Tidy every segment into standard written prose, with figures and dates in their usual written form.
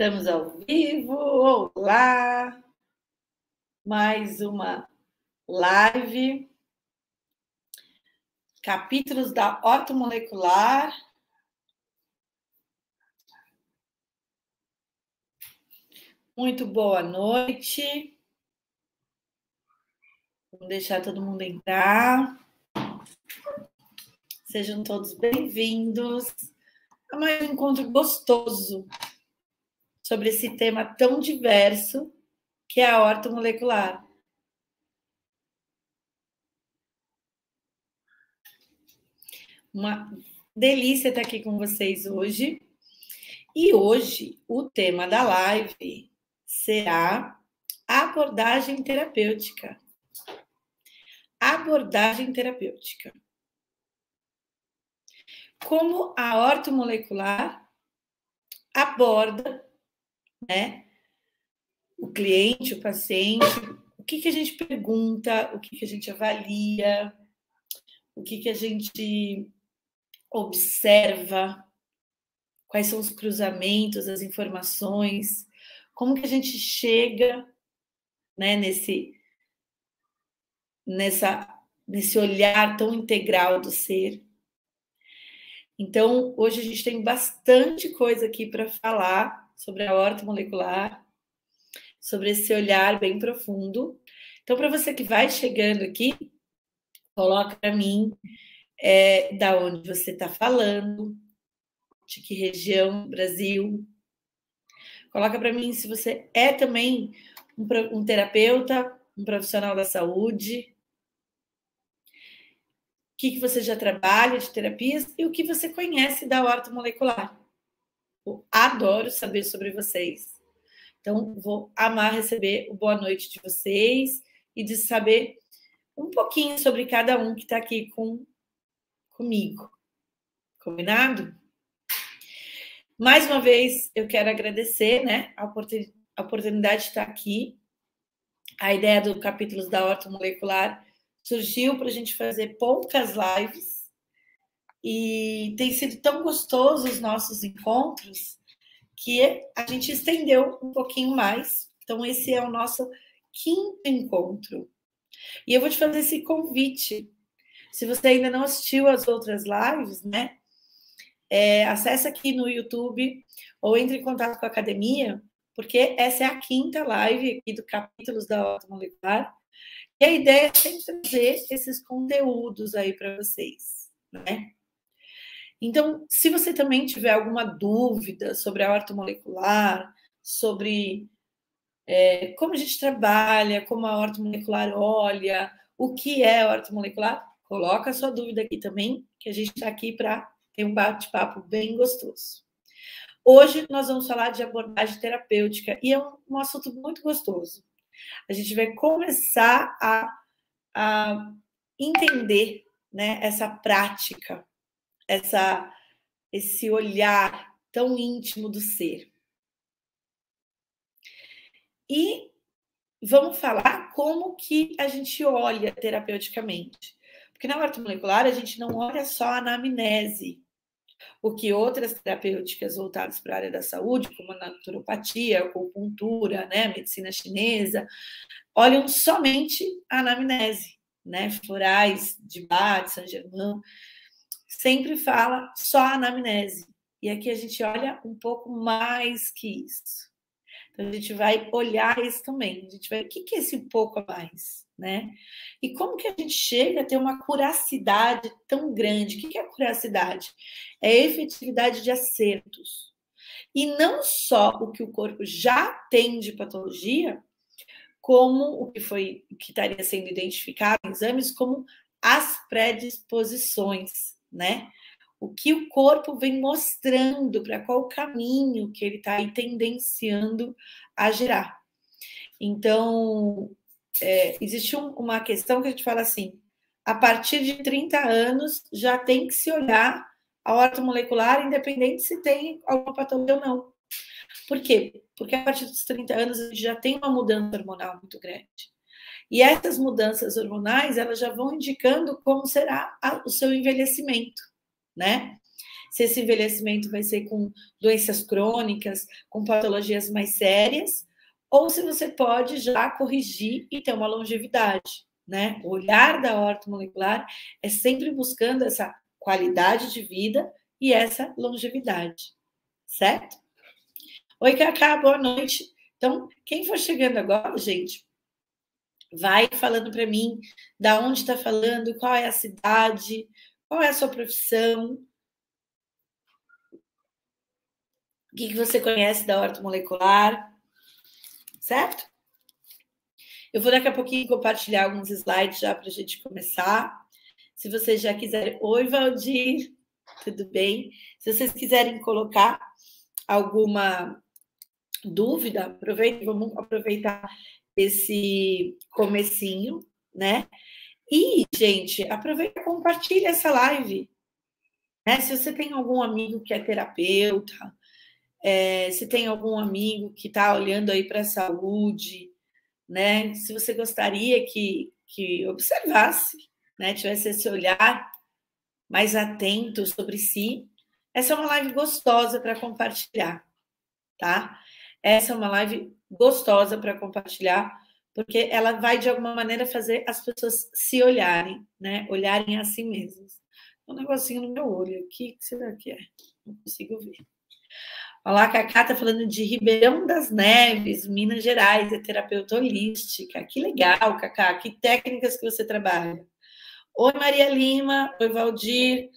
Estamos ao vivo. Olá! Mais uma live. Capítulos da ortomolecular. Muito boa noite. Vamos deixar todo mundo entrar. Sejam todos bem-vindos a mais um encontro gostoso sobre esse tema tão diverso que é a ortomolecular. Uma delícia estar aqui com vocês hoje. E hoje o tema da live será abordagem terapêutica. Abordagem terapêutica. Como a ortomolecular aborda, né, o cliente, o paciente, o que a gente pergunta, o que a gente avalia, o que a gente observa, quais são os cruzamentos, as informações, como que a gente chega, né, nesse olhar tão integral do ser. Então, hoje a gente tem bastante coisa aqui para falar sobre a ortomolecular, sobre esse olhar bem profundo. Então, para você que vai chegando aqui, coloca para mim da onde você está falando, de que região do Brasil. Coloca para mim se você é também um terapeuta, um profissional da saúde, o que você já trabalha de terapias e o que você conhece da ortomolecular. Eu adoro saber sobre vocês. Então, vou amar receber o boa noite de vocês e de saber um pouquinho sobre cada um que está aqui comigo. Combinado? Mais uma vez, eu quero agradecer, né, a oportunidade de estar aqui. A ideia do Capítulos da Ortomolecular surgiu para a gente fazer poucas lives e tem sido tão gostoso os nossos encontros que a gente estendeu um pouquinho mais. Então, esse é o nosso 5º encontro. E eu vou te fazer esse convite. Se você ainda não assistiu às outras lives, né? Acesse aqui no YouTube ou entre em contato com a academia, porque essa é a 5ª live aqui do Capítulos da Ortomolecular. E a ideia é sempre trazer esses conteúdos aí para vocês, né? Então, se você também tiver alguma dúvida sobre a ortomolecular, sobre como a gente trabalha, como a ortomolecular olha, o que é a ortomolecular, coloca a sua dúvida aqui também, que a gente está aqui para ter um bate-papo bem gostoso. Hoje nós vamos falar de abordagem terapêutica e é um assunto muito gostoso. A gente vai começar a entender, né, essa prática, esse olhar tão íntimo do ser. E vamos falar como que a gente olha terapeuticamente. Porque na ortomolecular a gente não olha só a anamnese, o que outras terapêuticas voltadas para a área da saúde, como a naturopatia, a acupuntura, né, a medicina chinesa, olham somente a anamnese, né, florais de Bach, Saint-Germain, sempre fala só a anamnese. E aqui a gente olha um pouco mais que isso. Então, a gente vai olhar isso também. A gente vai, o que é esse pouco a mais, né? E como que a gente chega a ter uma curacidade tão grande? O que é a curacidade? É a efetividade de acertos. E não só o que o corpo já tem de patologia, como o que estaria sendo identificado em exames, como as predisposições, né? O que o corpo vem mostrando, para qual caminho que ele está aí tendenciando a gerar. Então, existe uma questão que a gente fala assim, a partir de 30 anos já tem que se olhar a ortomolecular, independente se tem alguma patologia ou não. Por quê? Porque a partir dos 30 anos a gente já tem uma mudança hormonal muito grande. E essas mudanças hormonais, elas já vão indicando como será o seu envelhecimento, né? se esse envelhecimento vai ser com doenças crônicas, com patologias mais sérias, ou se você pode já corrigir e ter uma longevidade, né? O olhar da ortomolecular é sempre buscando essa qualidade de vida e essa longevidade, certo? Oi, Cacá, boa noite. Então, quem for chegando agora, gente, vai falando para mim da onde está falando, qual é a cidade, qual é a sua profissão, o que você conhece da ortomolecular, certo? Eu vou daqui a pouquinho compartilhar alguns slides já para a gente começar. Se vocês já quiserem... Oi, Valdir, tudo bem? Se vocês quiserem colocar alguma dúvida, aproveitem, vamos aproveitar esse comecinho, né? E, gente, aproveita e compartilha essa live. Né? Se você tem algum amigo que é terapeuta, se tem algum amigo que está olhando aí para a saúde, né? Se você gostaria que observasse, né? Tivesse esse olhar mais atento sobre si, essa é uma live gostosa para compartilhar, tá? Essa é uma live gostosa para compartilhar, porque ela vai, de alguma maneira, fazer as pessoas se olharem, né? Olharem a si mesmas. Um negocinho no meu olho. O que será que é? Não consigo ver. Olá, Cacá está falando de Ribeirão das Neves, Minas Gerais, é terapeuta holística. Que legal, Cacá. Que técnicas que você trabalha? Oi, Maria Lima. Oi, Valdir.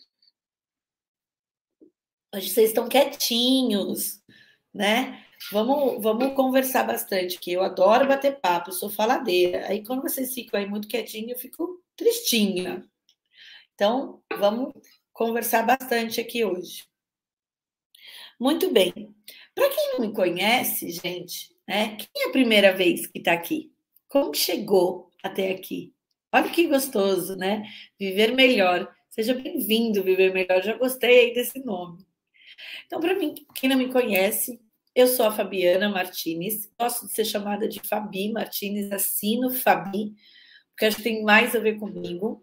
Hoje vocês estão quietinhos, né? Vamos conversar bastante, que eu adoro bater papo, eu sou faladeira. Aí, quando vocês ficam aí muito quietinhos, eu fico tristinha. Então, vamos conversar bastante aqui hoje. Muito bem. Para quem não me conhece, gente, né? Quem é a primeira vez que está aqui? Como que chegou até aqui? Olha que gostoso, né? Viver melhor. Seja bem-vindo, Viver Melhor. Já gostei aí desse nome. Então, para mim, quem não me conhece, eu sou a Fabiana Martins. Gosto de ser chamada de Fabi Martins, assino Fabi, porque acho que tem mais a ver comigo.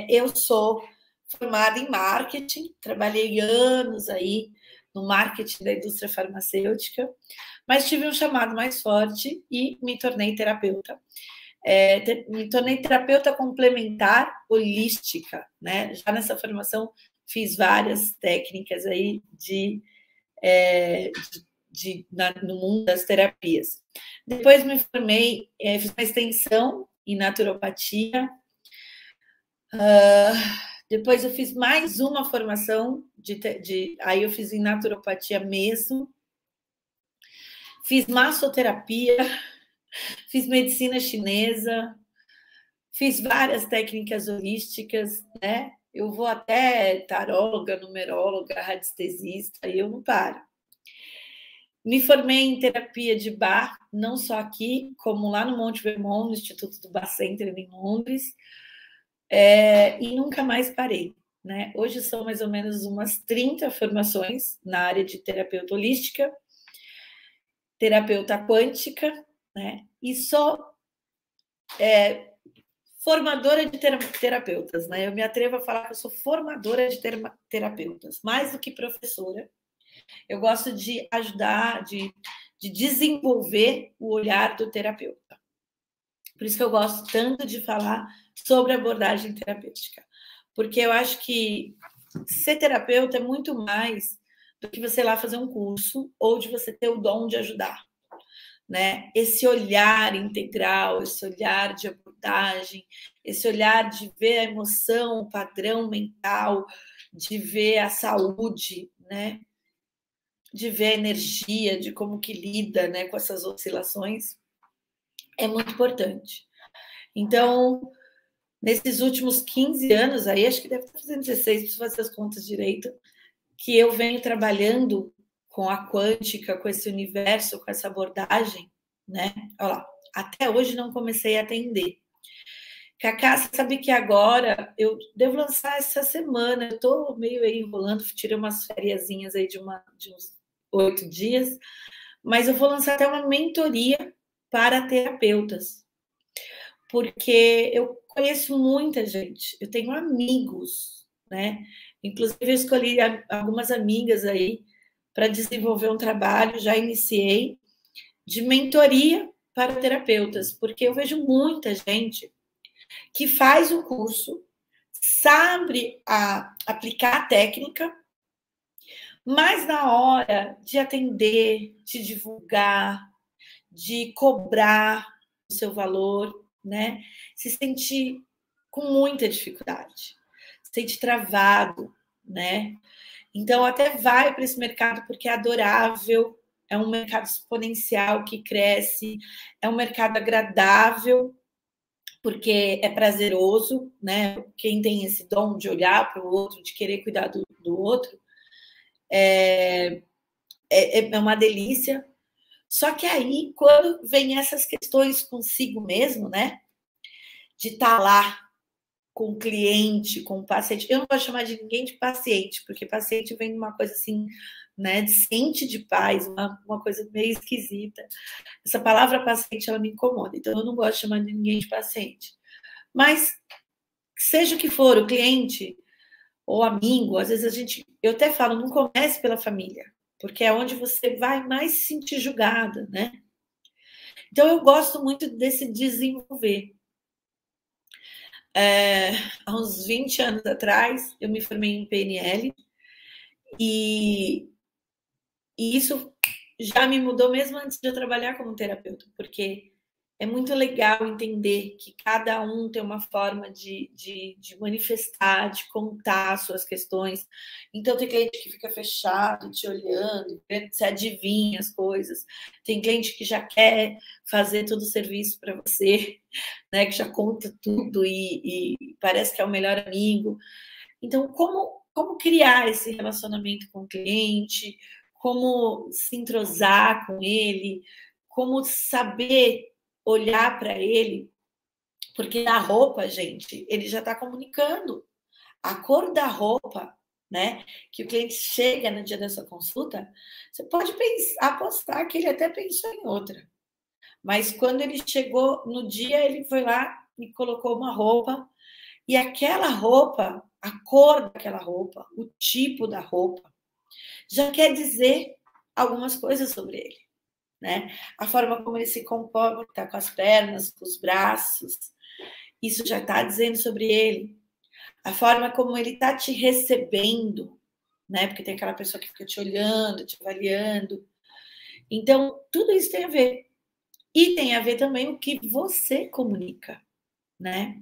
Eu sou formada em marketing, trabalhei anos aí no marketing da indústria farmacêutica, mas tive um chamado mais forte e me tornei terapeuta. Me tornei terapeuta complementar holística, né? Já nessa formação fiz várias técnicas aí no mundo das terapias. Depois me formei, fiz uma extensão em naturopatia. Depois eu fiz mais uma formação aí eu fiz em naturopatia mesmo. Fiz massoterapia, fiz medicina chinesa, fiz várias técnicas holísticas, né? Eu vou até taróloga, numeróloga, radiestesista, e eu não paro. Me formei em terapia de Bach, não só aqui, como lá no Monte Vermont, no Instituto do Bach Center, em Londres, e nunca mais parei. Né? Hoje são mais ou menos umas 30 formações na área de terapeuta holística, terapeuta quântica, né? E sou formadora de terapeutas. Né? Eu me atrevo a falar que eu sou formadora de terapeutas, mais do que professora. Eu gosto de ajudar, de desenvolver o olhar do terapeuta. Por isso que eu gosto tanto de falar sobre abordagem terapêutica. Porque eu acho que ser terapeuta é muito mais do que você ir lá fazer um curso ou de você ter o dom de ajudar. Né? Esse olhar integral, esse olhar de abordagem, esse olhar de ver a emoção, o padrão mental, de ver a saúde, né? De ver a energia, de como que lida, né, com essas oscilações, é muito importante. Então, nesses últimos 15 anos, aí acho que deve estar fazendo 16, preciso fazer as contas direito, que eu venho trabalhando com a quântica, com esse universo, com essa abordagem, né? Olha lá, até hoje não comecei a atender. Cacá, você sabe que agora eu devo lançar essa semana, eu estou meio aí enrolando, tirei umas fériasinhas aí de uns 8 dias, mas eu vou lançar até uma mentoria para terapeutas, porque eu conheço muita gente, eu tenho amigos, né? Inclusive, eu escolhi algumas amigas aí para desenvolver um trabalho, já iniciei, de mentoria para terapeutas, porque eu vejo muita gente que faz o curso, sabe aplicar a técnica, mas na hora de atender, de divulgar, de cobrar o seu valor, né, se sente com muita dificuldade, se sente travado, né? Então, até vai para esse mercado porque é adorável, é um mercado exponencial que cresce, é um mercado agradável, porque é prazeroso, né? Quem tem esse dom de olhar para o outro, de querer cuidar do outro, é uma delícia. Só que aí, quando vem essas questões consigo mesmo, né? De estar lá com o cliente, com o paciente. Eu não gosto de chamar de ninguém de paciente, porque paciente vem de uma coisa assim, né, de ciente de paz, uma coisa meio esquisita. Essa palavra paciente, ela me incomoda, então eu não gosto de chamar de ninguém de paciente. Mas, seja o que for, o cliente ou amigo, às vezes eu até falo, não comece pela família, porque é onde você vai mais se sentir julgada, né? Então, eu gosto muito desse desenvolver. Há uns 20 anos atrás, eu me formei em PNL e isso já me mudou mesmo antes de eu trabalhar como terapeuta, porque é muito legal entender que cada um tem uma forma de manifestar, de contar suas questões. Então, tem cliente que fica fechado, te olhando, você adivinha as coisas. Tem cliente que já quer fazer todo o serviço para você, né? Que já conta tudo e parece que é o melhor amigo. Então, como criar esse relacionamento com o cliente, como se entrosar com ele, como saber olhar para ele, porque na roupa, gente, ele já está comunicando. A cor da roupa, né, que o cliente chega no dia da sua consulta, você pode apostar que ele até pensou em outra. Mas quando ele chegou no dia, ele foi lá e colocou uma roupa, e aquela roupa, a cor daquela roupa, o tipo da roupa, já quer dizer algumas coisas sobre ele, né? A forma como ele se comporta com as pernas, com os braços, isso já está dizendo sobre ele. A forma como ele está te recebendo, né? Porque tem aquela pessoa que fica te olhando, te avaliando. Então, tudo isso tem a ver. E tem a ver também o que você comunica, né?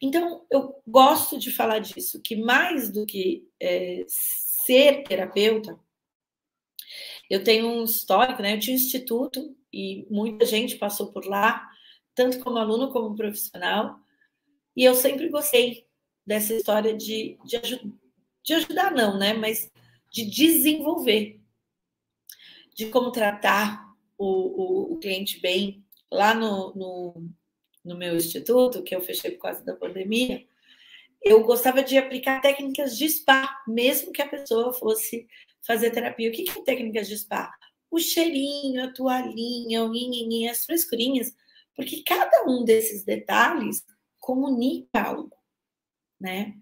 Então, eu gosto de falar disso, que mais do que ser terapeuta, eu tenho um histórico, né? Eu tinha um instituto e muita gente passou por lá, tanto como aluno como profissional, e eu sempre gostei dessa história de ajudar, não, né? Mas de desenvolver, de como tratar o cliente bem. Lá no meu instituto, que eu fechei por causa da pandemia, eu gostava de aplicar técnicas de spa, mesmo que a pessoa fosse fazer terapia. O que é técnicas de spa? O cheirinho, a toalhinha, o nhinhinho, as frescurinhas, porque cada um desses detalhes comunica algo, né?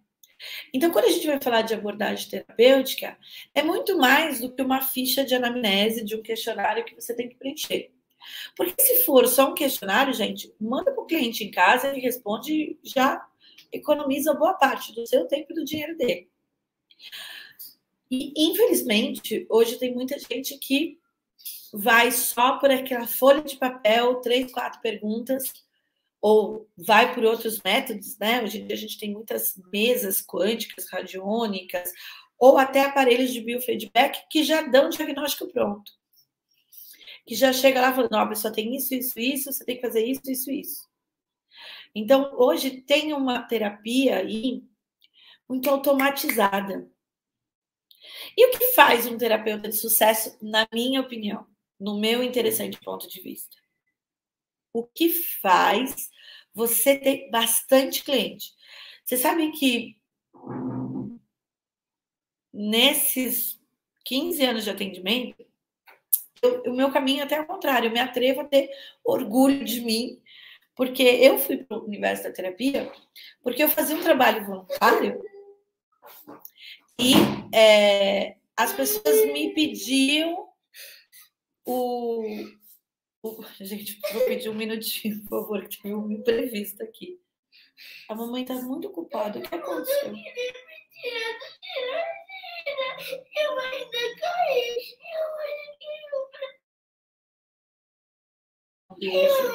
Então, quando a gente vai falar de abordagem terapêutica, é muito mais do que uma ficha de anamnese, de um questionário que você tem que preencher. Porque se for só um questionário, gente, manda para o cliente em casa, ele responde, já economiza boa parte do seu tempo e do dinheiro dele. E, infelizmente, hoje tem muita gente que vai só por aquela folha de papel, 3, 4 perguntas, ou vai por outros métodos, né? Hoje em dia a gente tem muitas mesas quânticas, radiônicas, ou até aparelhos de biofeedback que já dão diagnóstico pronto. Que já chega lá falando, a pessoa tem isso, isso, isso, você tem que fazer isso, isso, isso. Então, hoje tem uma terapia aí muito automatizada. E o que faz um terapeuta de sucesso, na minha opinião, no meu interessante ponto de vista? O que faz você ter bastante cliente? Vocês sabem que nesses 15 anos de atendimento, o meu caminho é até ao contrário, eu me atrevo a ter orgulho de mim, porque eu fui para o universo da terapia, porque eu fazia um trabalho voluntário E as pessoas me pediam Gente, vou pedir um minutinho, por favor, que tem um imprevisto aqui. A mamãe está muito ocupada. O que aconteceu? Eu ainda caí. Beijo.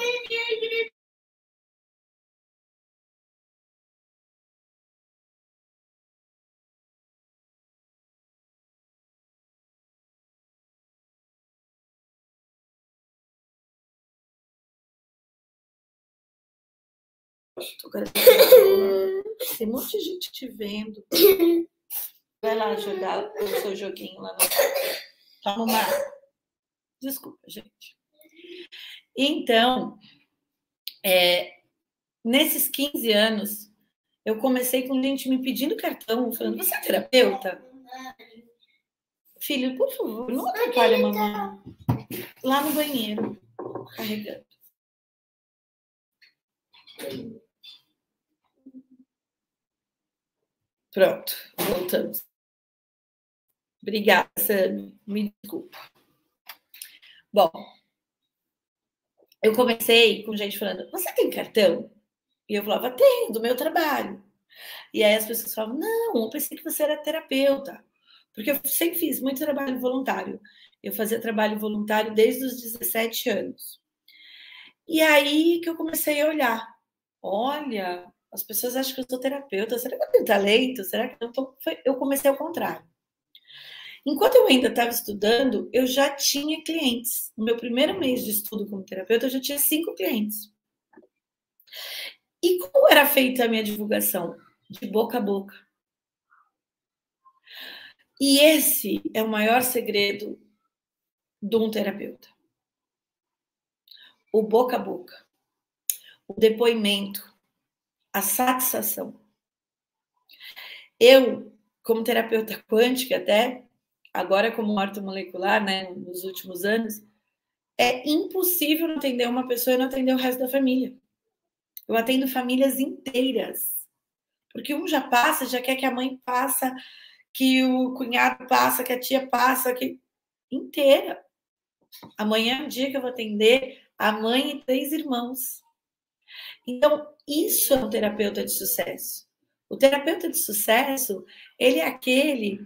Tem um monte de gente te vendo. Vai lá jogar o seu joguinho lá no. Toma uma. Desculpa, gente. Então, nesses 15 anos, eu comecei com gente me pedindo cartão, falando: você é terapeuta? Filho, por favor, não atrapalha a mamãe. Lá no banheiro, carregando. Pronto, voltamos. Obrigada, Sami. Me desculpa. Bom, eu comecei com gente falando: você tem cartão? E eu falava: tenho, do meu trabalho. E aí as pessoas falavam: não, eu pensei que você era terapeuta. Porque eu sempre fiz muito trabalho voluntário. Eu fazia trabalho voluntário desde os 17 anos. E aí que eu comecei a olhar. Olha, as pessoas acham que eu sou terapeuta. Será que eu tenho talento? Será que eu não? Eu comecei ao contrário. Enquanto eu ainda estava estudando, eu já tinha clientes. No meu primeiro mês de estudo como terapeuta, eu já tinha 5 clientes. E como era feita a minha divulgação? De boca a boca. E esse é o maior segredo de um terapeuta. O boca a boca. O depoimento. A satisfação. Eu, como terapeuta quântica até, agora como ortomolecular, né, nos últimos anos, é impossível atender uma pessoa e não atender o resto da família. Eu atendo famílias inteiras. Porque um já passa, já quer que a mãe passa, que o cunhado passa, que a tia passa, que inteira. Amanhã é o dia que eu vou atender a mãe e 3 irmãos. Então, isso é um terapeuta de sucesso. O terapeuta de sucesso, ele é aquele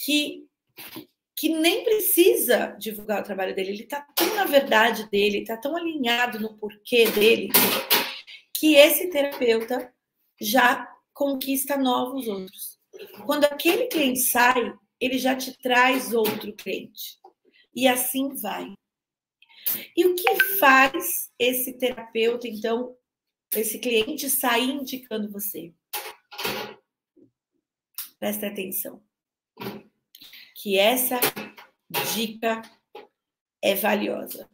que nem precisa divulgar o trabalho dele, ele está tão na verdade dele, está tão alinhado no porquê dele, que esse terapeuta já conquista novos outros. Quando aquele cliente sai, ele já te traz outro cliente. E assim vai. E o que faz esse terapeuta, então, esse cliente sair indicando você? Presta atenção. Que essa dica é valiosa.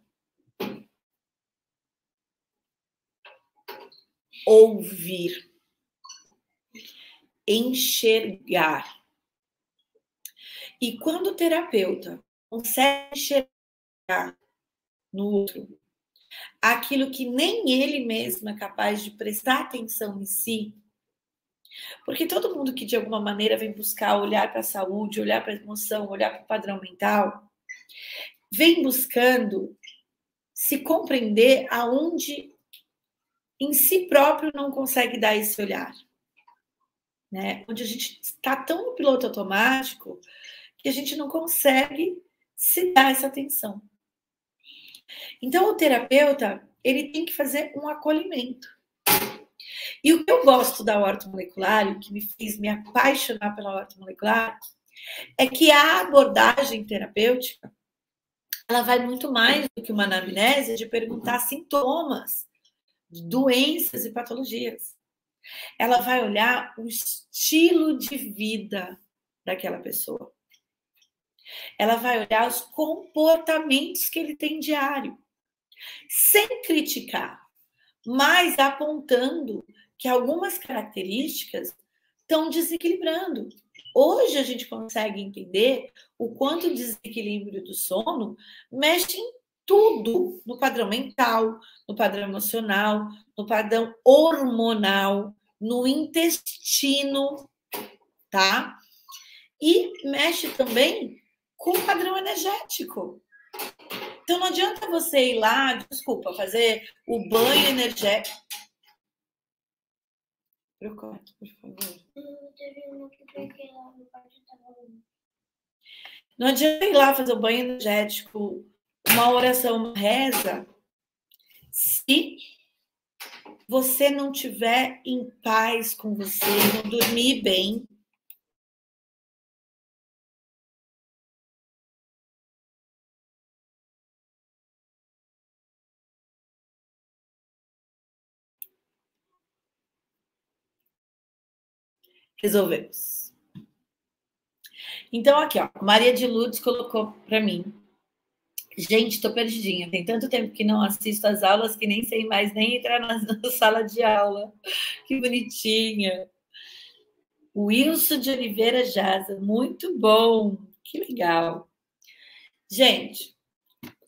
Ouvir. Enxergar. E quando o terapeuta consegue enxergar no outro aquilo que nem ele mesmo é capaz de prestar atenção em si, porque todo mundo que de alguma maneira vem buscar olhar para a saúde, olhar para a emoção, olhar para o padrão mental, vem buscando se compreender aonde em si próprio não consegue dar esse olhar, né? Onde a gente está tão no piloto automático que a gente não consegue se dar essa atenção. Então, o terapeuta, ele tem que fazer um acolhimento. E o que eu gosto da ortomolecular, o que me fez me apaixonar pela ortomolecular, é que a abordagem terapêutica, ela vai muito mais do que uma anamnese de perguntar sintomas, doenças e patologias. Ela vai olhar o estilo de vida daquela pessoa. Ela vai olhar os comportamentos que ele tem diário, sem criticar, mas apontando que algumas características estão desequilibrando. Hoje a gente consegue entender o quanto o desequilíbrio do sono mexe em tudo, no padrão mental, no padrão emocional, no padrão hormonal, no intestino, tá? E mexe também com o padrão energético. Então não adianta você ir lá, desculpa, fazer o banho energético. Procure, por favor. Não adianta ir lá fazer o banho energético, uma oração, uma reza, se você não tiver em paz com você, não dormir bem. Resolvemos. Então, aqui, ó, Maria de Lourdes colocou para mim. Gente, tô perdidinha. Tem tanto tempo que não assisto às aulas que nem sei mais nem entrar na sala de aula. Que bonitinha. Wilson de Oliveira Jaza, muito bom. Que legal. Gente,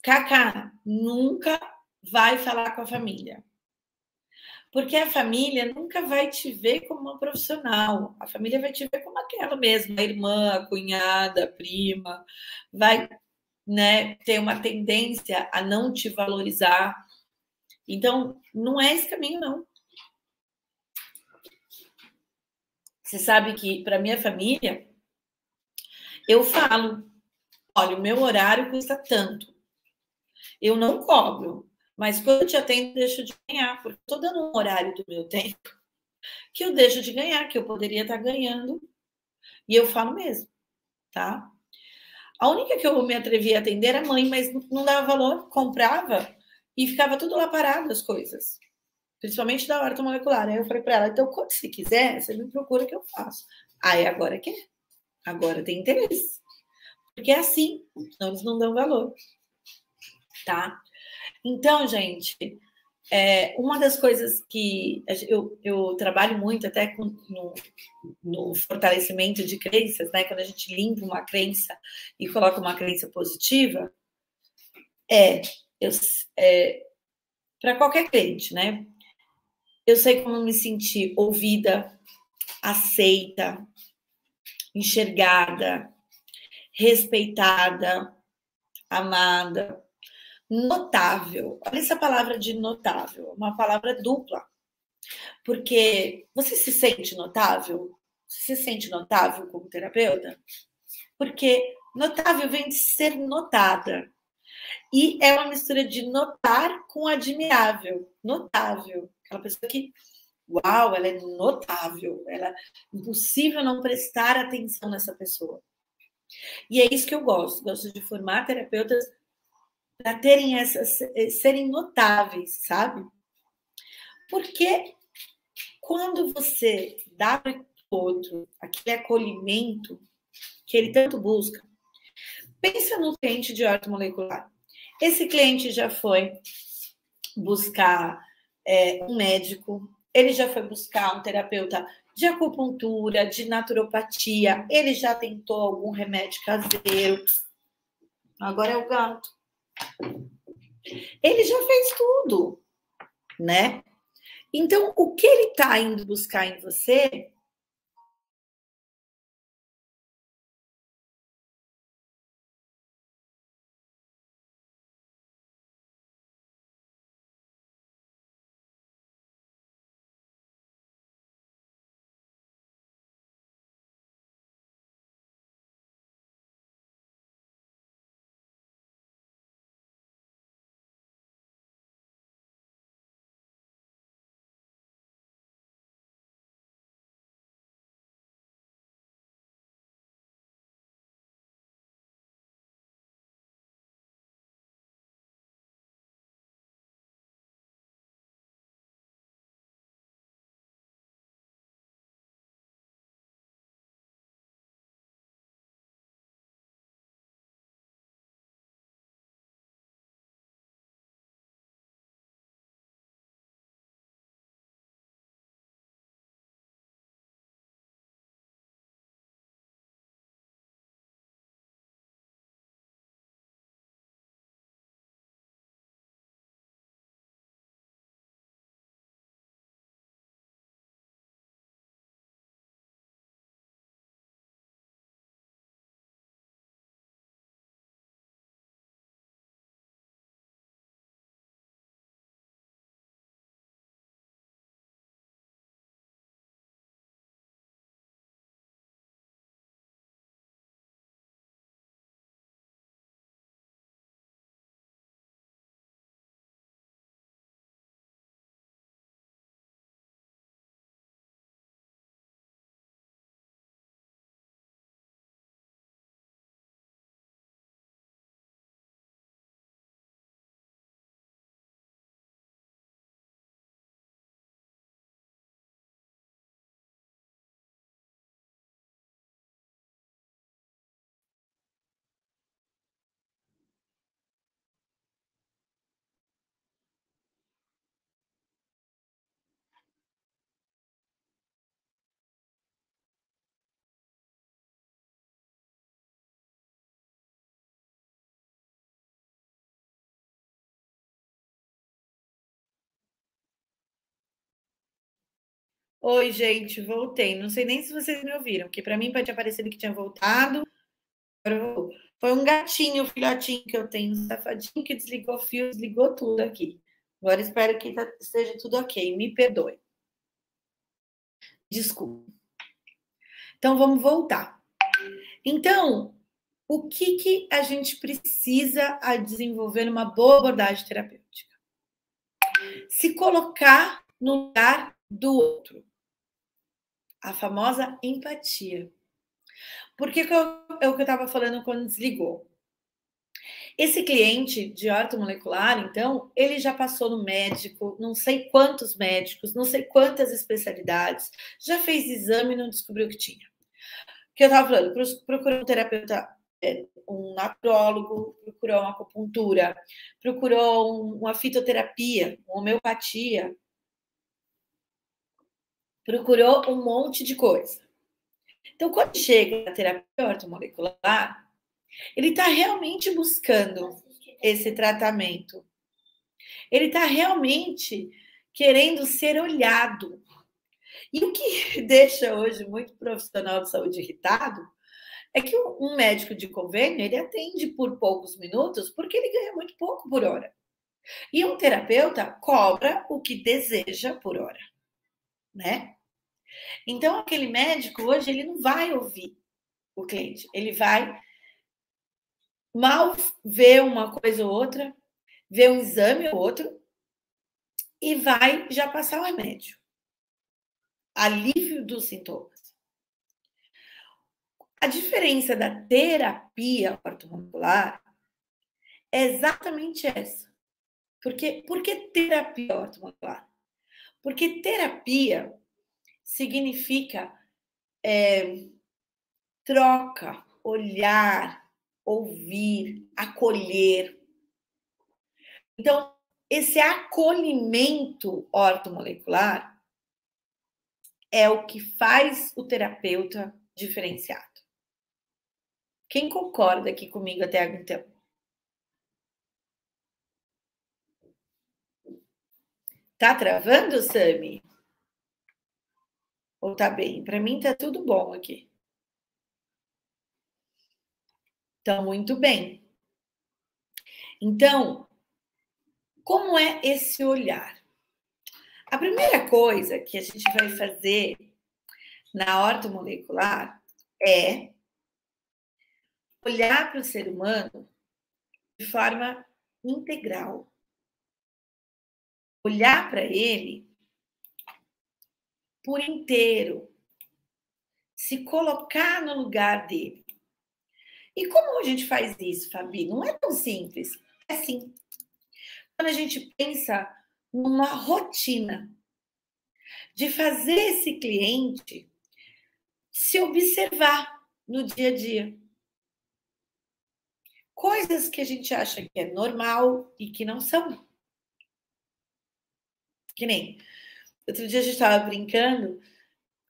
Cacá nunca vai falar com a família. Porque a família nunca vai te ver como uma profissional. A família vai te ver como aquela mesma, a irmã, a cunhada, a prima. Vai, né, ter uma tendência a não te valorizar. Então, não é esse caminho, não. Você sabe que, para minha família, eu falo: olha, o meu horário custa tanto. Eu não cobro, mas quando eu te atendo, eu deixo de ganhar, porque estou dando um horário do meu tempo que eu deixo de ganhar, que eu poderia estar ganhando. E eu falo mesmo, tá? A única que eu me atrevi a atender era a mãe, mas não dava valor, comprava e ficava tudo lá parado as coisas. Principalmente da horta molecular. Aí eu falei para ela, então, quando você quiser, você me procura que eu faço. Aí agora quer. Agora tem interesse. Porque é assim, senão eles não dão valor. Tá? Então, gente, uma das coisas que eu trabalho muito até no fortalecimento de crenças, né? Quando a gente limpa uma crença e coloca uma crença positiva, é, para qualquer crente, né? Eu sei como me sentir ouvida, aceita, enxergada, respeitada, amada, notável. Olha essa palavra de notável, uma palavra dupla. Porque você se sente notável? Você se sente notável como terapeuta? Porque notável vem de ser notada. E é uma mistura de notar com admirável. Notável. Aquela pessoa que, uau, ela é notável. Ela, é impossível não prestar atenção nessa pessoa. E é isso que eu gosto. Gosto de formar terapeutas para terem essas, serem notáveis, sabe? Porque quando você dá para o outro aquele acolhimento que ele tanto busca, pensa no cliente de ortomolecular. Esse cliente já foi buscar um médico, ele já foi buscar um terapeuta de acupuntura, de naturopatia, ele já tentou algum remédio caseiro. Agora é o gato. Ele já fez tudo, né? Então, o que ele está indo buscar em você Oi, gente, voltei. Não sei nem se vocês me ouviram, porque para mim pode ter aparecido que tinha voltado. Foi um gatinho, filhotinho que eu tenho, um safadinho, que desligou o fio, desligou tudo aqui. Agora espero que esteja tudo ok. Me perdoe. Desculpa. Então vamos voltar. Então, o que a gente precisa a desenvolver numa boa abordagem terapêutica? Se colocar no lugar do outro. A famosa empatia. Porque é o que eu estava falando quando desligou. Esse cliente de ortomolecular, então, ele já passou no médico, não sei quantos médicos, não sei quantas especialidades, já fez exame e não descobriu o que tinha. O que eu estava falando, procurou um terapeuta, um naturólogo, procurou uma acupuntura, procurou uma fitoterapia, uma homeopatia, procurou um monte de coisa. Então, quando chega na terapia ortomolecular, ele está realmente buscando esse tratamento. Ele está realmente querendo ser olhado. E o que deixa hoje muito profissional de saúde irritado é que um médico de convênio, ele atende por poucos minutos porque ele ganha muito pouco por hora. E um terapeuta cobra o que deseja por hora, né? Então, aquele médico hoje, ele não vai ouvir o cliente, ele vai mal ver uma coisa ou outra, ver um exame ou outro e vai já passar o remédio. Alívio dos sintomas. A diferença da terapia ortomolecular é exatamente essa. Por que terapia ortomolecular? Porque terapia significa troca, olhar, ouvir, acolher. Então, esse acolhimento ortomolecular é o que faz o terapeuta diferenciado. Quem concorda aqui comigo até agora, então? Tá travando, Sami? Ou tá bem? Para mim tá tudo bom aqui. Então, muito bem. Então, como é esse olhar? A primeira coisa que a gente vai fazer na ortomolecular é olhar para o ser humano de forma integral. Olhar para ele por inteiro. Se colocar no lugar dele. E como a gente faz isso, Fabi? Não é tão simples. É assim. Quando a gente pensa numa rotina de fazer esse cliente se observar no dia a dia. Coisas que a gente acha que é normal e que não são. Que nem, outro dia a gente estava brincando,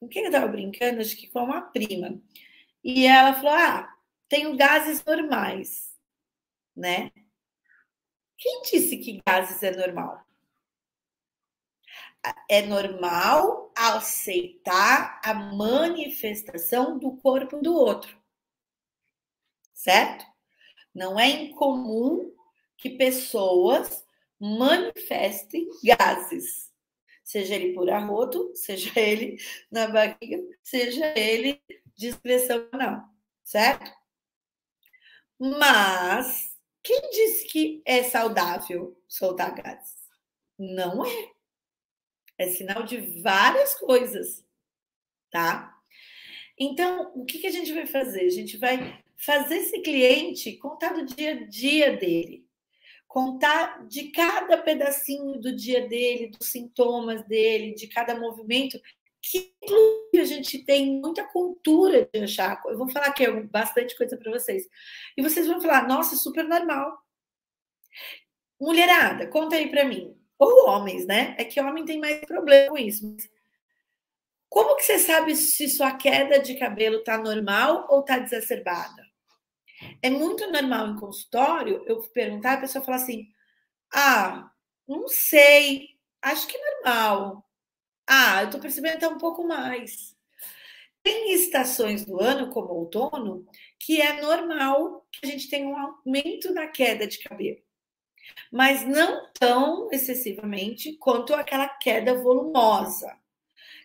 com quem eu estava brincando? Acho que com uma prima. E ela falou, tenho gases normais, né? Quem disse que gases é normal? É normal aceitar a manifestação do corpo do outro, certo? Não é incomum que pessoas manifestem gases, seja ele por arroto, seja ele na barriga, seja ele de excreção não, certo? Mas quem disse que é saudável soltar gases? Não é. É sinal de várias coisas, tá? Então, o que a gente vai fazer? A gente vai fazer esse cliente contar do dia a dia dele, contar de cada pedacinho do dia dele, dos sintomas dele, de cada movimento, que inclusive a gente tem muita cultura de achar. Eu vou falar aqui bastante coisa para vocês. E vocês vão falar, nossa, super normal. Mulherada, conta aí para mim. Ou homens, né? É que homem tem mais problema com isso. Como que você sabe se sua queda de cabelo tá normal ou tá exacerbada? É muito normal em consultório eu perguntar, a pessoa falar assim: não sei, acho que é normal. Ah, eu estou percebendo até um pouco mais. Tem estações do ano, como o outono, que é normal que a gente tenha um aumento na queda de cabelo, mas não tão excessivamente quanto aquela queda volumosa.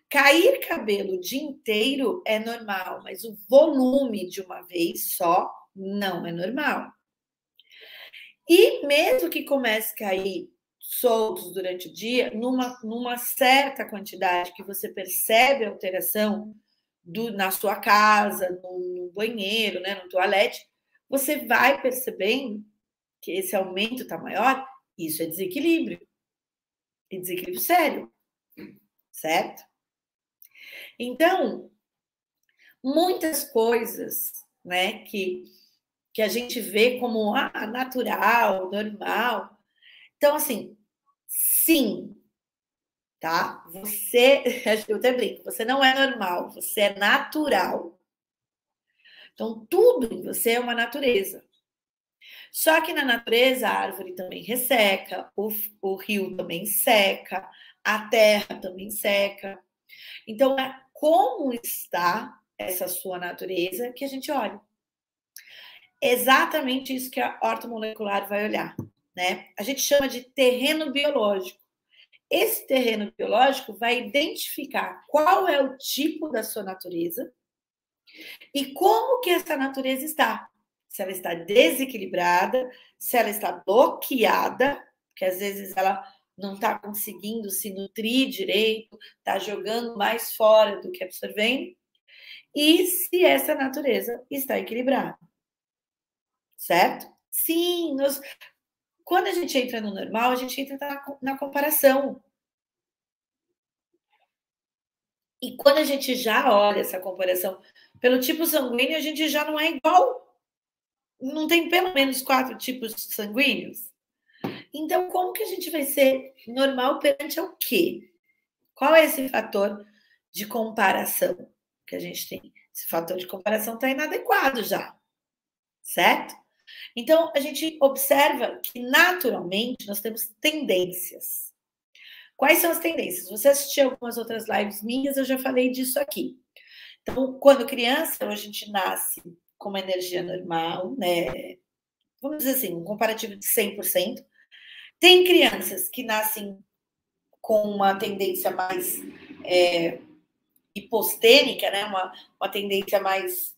Cair cabelo o dia inteiro é normal, mas o volume de uma vez só não é normal. E mesmo que comece a cair soltos durante o dia, numa certa quantidade que você percebe a alteração na sua casa, no banheiro, né, no toalete, você vai percebendo que esse aumento está maior, isso é desequilíbrio. E desequilíbrio sério, certo? Então, muitas coisas, né, que a gente vê como natural, normal. Então, assim, sim, tá? Você, eu até brinco, você não é normal, você é natural. Então, tudo em você é uma natureza. Só que na natureza a árvore também resseca, o rio também seca, a terra também seca. Então, é como está essa sua natureza que a gente olha. É exatamente isso que a ortomolecular vai olhar, né? A gente chama de terreno biológico. Esse terreno biológico vai identificar qual é o tipo da sua natureza e como que essa natureza está. Se ela está desequilibrada, se ela está bloqueada, porque às vezes ela não está conseguindo se nutrir direito, está jogando mais fora do que absorvendo, e se essa natureza está equilibrada. Certo? Sim, quando a gente entra no normal, a gente entra na comparação. E quando a gente já olha essa comparação pelo tipo sanguíneo, a gente já não é igual. Não tem pelo menos 4 tipos sanguíneos? Então, como que a gente vai ser normal perante ao quê? Qual é esse fator de comparação que a gente tem? Esse fator de comparação está inadequado já, certo? Então, a gente observa que, naturalmente, nós temos tendências. Quais são as tendências? Você assistiu algumas outras lives minhas, eu já falei disso aqui. Então, quando criança, a gente nasce com uma energia normal, né? Vamos dizer assim, um comparativo de 100%. Tem crianças que nascem com uma tendência mais hipostênica, né? Uma tendência mais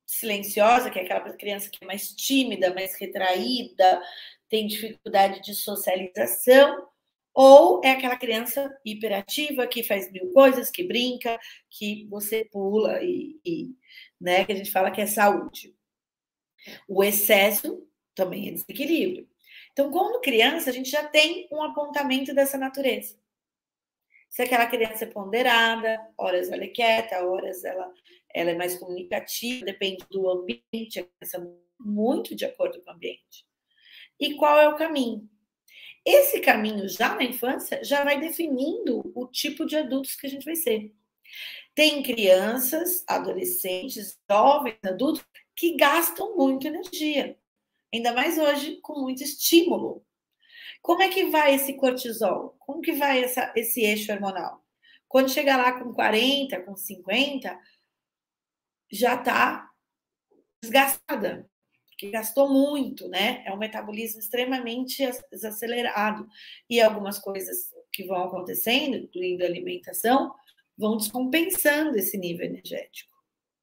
silenciosa, que é aquela criança que é mais tímida, mais retraída, tem dificuldade de socialização, ou é aquela criança hiperativa que faz mil coisas, que brinca, que você pula né, que a gente fala que é saúde. O excesso também é desequilíbrio. Então, quando criança, a gente já tem um apontamento dessa natureza. Se aquela criança é ponderada, horas ela é quieta, horas ela é mais comunicativa, depende do ambiente, a criança é muito de acordo com o ambiente. E qual é o caminho? Esse caminho já na infância já vai definindo o tipo de adultos que a gente vai ser. Tem crianças, adolescentes, jovens, adultos que gastam muito energia, ainda mais hoje com muito estímulo. Como é que vai esse cortisol? Como que vai esse eixo hormonal? Quando chegar lá com 40, com 50, já está desgastada, porque gastou muito, né? É um metabolismo extremamente desacelerado. E algumas coisas que vão acontecendo, incluindo a alimentação, vão descompensando esse nível energético,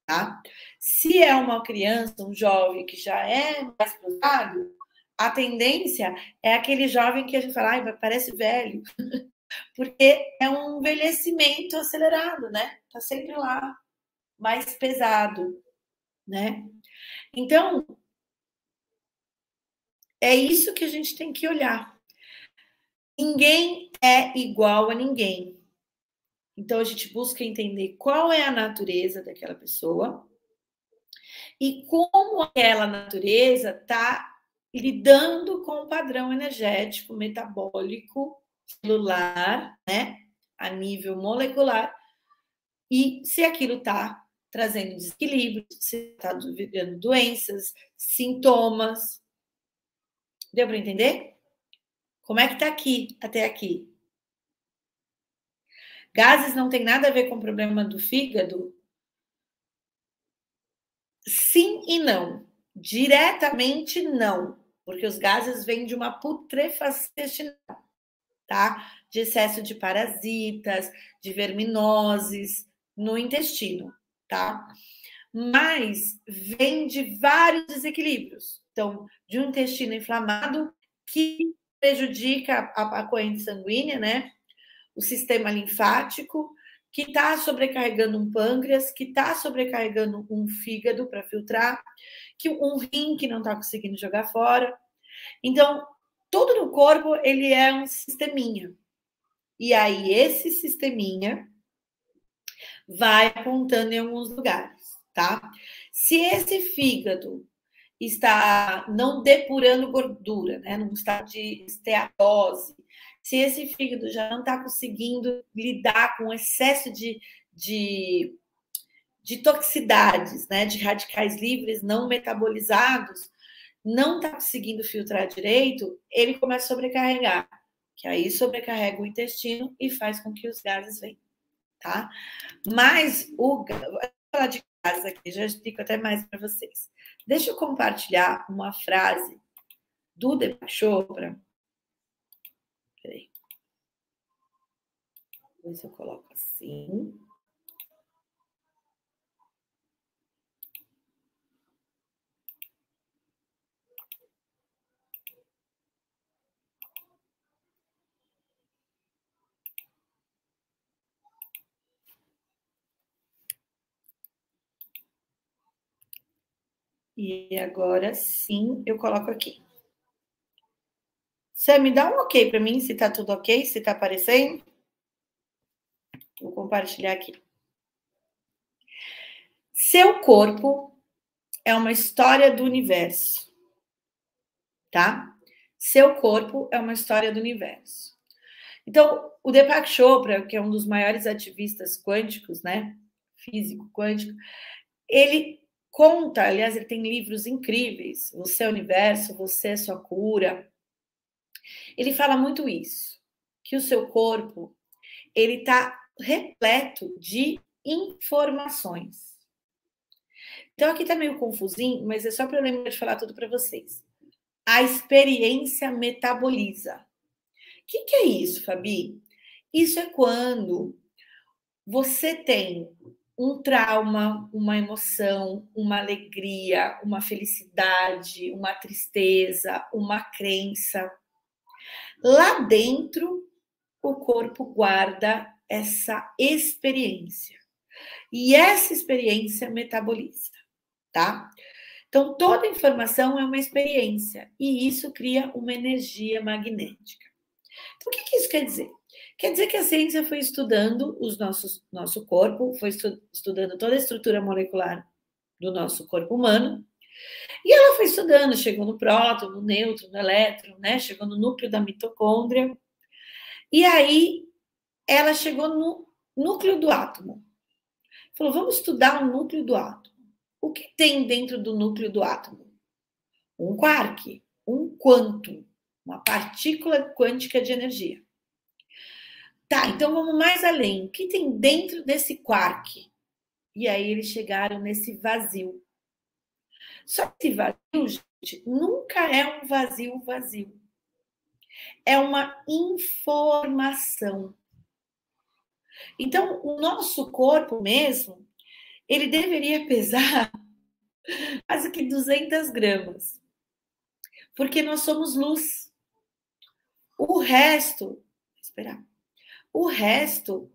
tá? Se é uma criança, um jovem que já é mais cruzado, a tendência é aquele jovem que a gente fala, ai, parece velho, porque é um envelhecimento acelerado, né? Tá sempre lá, mais pesado, né? Então, é isso que a gente tem que olhar. Ninguém é igual a ninguém. Então, a gente busca entender qual é a natureza daquela pessoa e como aquela natureza está lidando com o padrão energético, metabólico, celular, né? A nível molecular. E se aquilo está trazendo desequilíbrio, se está vivendo doenças, sintomas. Deu para entender? Como é que está aqui, até aqui? Gases não tem nada a ver com o problema do fígado? Sim e não. Diretamente não, porque os gases vêm de uma putrefação intestinal, tá? De excesso de parasitas, de verminoses no intestino, tá? Mas vem de vários desequilíbrios. Então, de um intestino inflamado que prejudica a corrente sanguínea, né? O sistema linfático, que está sobrecarregando um pâncreas, que está sobrecarregando um fígado para filtrar, que um rim que não está conseguindo jogar fora. Então, tudo no corpo ele é um sisteminha. E aí, esse sisteminha vai apontando em alguns lugares, tá? Se esse fígado está não depurando gordura, né? Num estado de esteatose, se esse fígado já não está conseguindo lidar com o excesso de toxicidades, né? De radicais livres não metabolizados, não está conseguindo filtrar direito, ele começa a sobrecarregar, que aí sobrecarrega o intestino e faz com que os gases venham, tá? Mas vou falar de gases aqui, já explico até mais para vocês. Deixa eu compartilhar uma frase do Deepak Chopra. Peraí. Vou ver se eu coloco assim. E agora sim, eu coloco aqui. Sam, me dá um ok para mim, se tá tudo ok, se tá aparecendo. Vou compartilhar aqui. Seu corpo é uma história do universo, tá? Seu corpo é uma história do universo. Então, o Deepak Chopra, que é um dos maiores ativistas quânticos, né? Físico quântico, ele conta, aliás, ele tem livros incríveis, Você é o Universo, Você é Sua Cura. Ele fala muito isso, que o seu corpo, ele está repleto de informações. Então, aqui está meio confusinho, mas é só para eu lembrar de falar tudo para vocês. A experiência metaboliza. O que é isso, Fabi? Isso é quando você tem um trauma, uma emoção, uma alegria, uma felicidade, uma tristeza, uma crença. Lá dentro, o corpo guarda essa experiência. E essa experiência metaboliza, tá? Então, toda informação é uma experiência e isso cria uma energia magnética. Então, o que isso quer dizer? Quer dizer que a ciência foi estudando nosso corpo, foi estudando toda a estrutura molecular do nosso corpo humano, e ela foi estudando, chegou no próton, no nêutron, no elétron, né? Chegou no núcleo da mitocôndria, e aí ela chegou no núcleo do átomo. Falou, vamos estudar o núcleo do átomo. O que tem dentro do núcleo do átomo? Um quark, um quantum, uma partícula quântica de energia. Tá, então vamos mais além. O que tem dentro desse quark? E aí eles chegaram nesse vazio. Só que esse vazio, gente, nunca é um vazio vazio. É uma informação. Então, o nosso corpo mesmo, ele deveria pesar quase que 200 gramas. Porque nós somos luz. O resto, esperar. O resto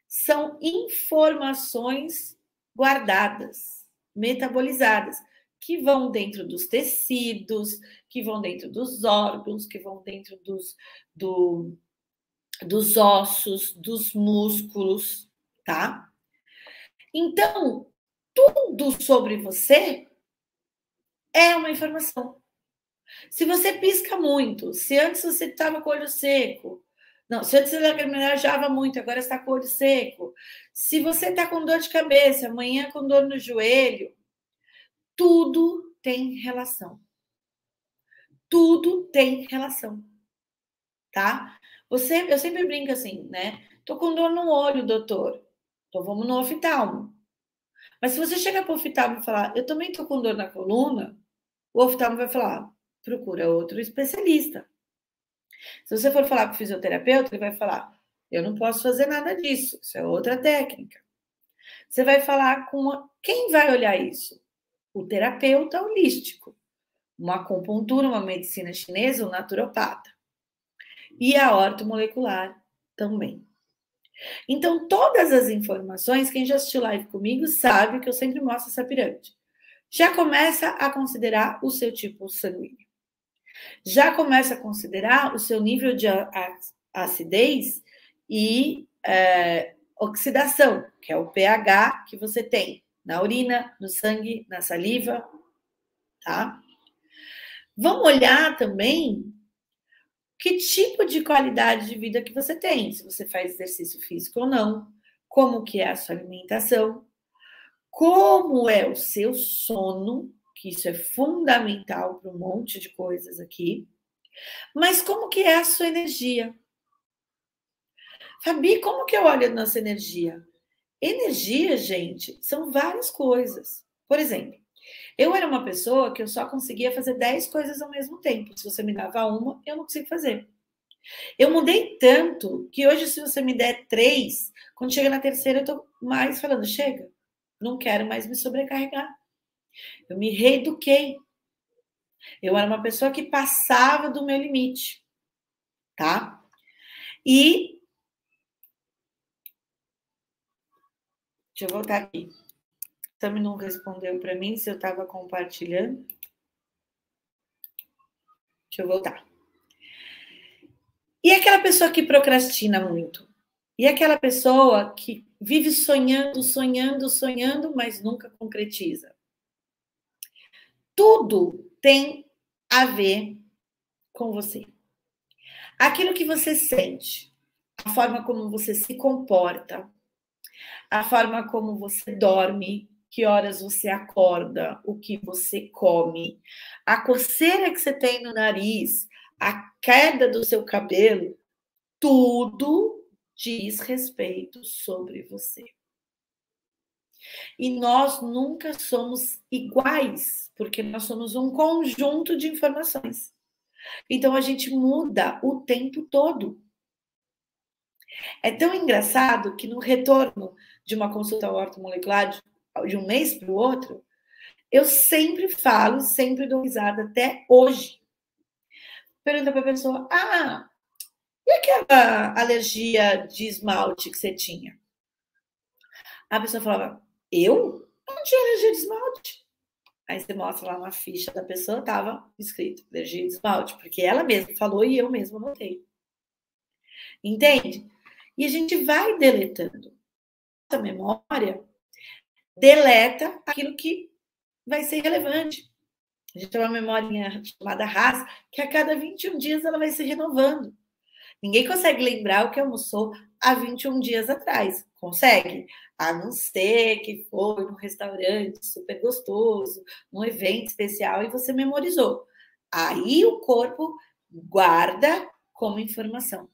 são informações guardadas, metabolizadas, que vão dentro dos tecidos, que vão dentro dos órgãos, que vão dentro dos ossos, dos músculos, tá? Então, tudo sobre você é uma informação. Se você pisca muito, se antes você estava com o olho seco, não, se antes você lacrimejava muito, agora está com o olho seco. Se você está com dor de cabeça, amanhã com dor no joelho, tudo tem relação. Tudo tem relação, tá? Eu sempre brinco assim, né? Tô com dor no olho, doutor. Então vamos no oftalmo. Mas se você chegar para o oftalmo e falar, eu também tô com dor na coluna, o oftalmo vai falar, procura outro especialista. Se você for falar com o fisioterapeuta, ele vai falar, eu não posso fazer nada disso, isso é outra técnica. Você vai falar com quem vai olhar isso? O terapeuta holístico, uma acupuntura, uma medicina chinesa, um naturopata. E a ortomolecular também. Então, todas as informações, quem já assistiu live comigo sabe que eu sempre mostro essa pirâmide. Já começa a considerar o seu tipo sanguíneo. Já começa a considerar o seu nível de acidez e oxidação, que é o pH que você tem na urina, no sangue, na saliva, tá? Vamos olhar também que tipo de qualidade de vida que você tem, se você faz exercício físico ou não, como que é a sua alimentação, como é o seu sono, que isso é fundamental para um monte de coisas aqui, mas como que é a sua energia? Fabi, como que eu olho a nossa energia? Energia, gente, são várias coisas. Por exemplo, eu era uma pessoa que eu só conseguia fazer 10 coisas ao mesmo tempo. Se você me dava uma, eu não consigo fazer. Eu mudei tanto que hoje, se você me der 3, quando chega na terceira, eu tô mais falando, chega, não quero mais me sobrecarregar. Eu me reeduquei. Eu era uma pessoa que passava do meu limite, tá? E deixa eu voltar aqui. Também não respondeu para mim se eu estava compartilhando. Deixa eu voltar. E aquela pessoa que procrastina muito? E aquela pessoa que vive sonhando, sonhando, sonhando, mas nunca concretiza? Tudo tem a ver com você. Aquilo que você sente, a forma como você se comporta, a forma como você dorme, que horas você acorda, o que você come, a coceira que você tem no nariz, a queda do seu cabelo, tudo diz respeito sobre você. E nós nunca somos iguais, porque nós somos um conjunto de informações. Então a gente muda o tempo todo. É tão engraçado que no retorno de uma consulta ortomolecular de um mês para o outro, eu sempre falo, sempre dou risada até hoje. Pergunta para a pessoa: ah, e aquela alergia de esmalte que você tinha? A pessoa falava: eu? Não tinha alergia de esmalte. Aí você mostra lá na ficha da pessoa, estava escrito alergia de esmalte, porque ela mesma falou e eu mesma notei. Entende? E a gente vai deletando. Nossa memória deleta aquilo que vai ser relevante. A gente tem uma memória chamada RAS, que a cada 21 dias ela vai se renovando. Ninguém consegue lembrar o que almoçou há 21 dias atrás. Consegue? A não ser que foi num restaurante super gostoso, num evento especial e você memorizou. Aí o corpo guarda como informação.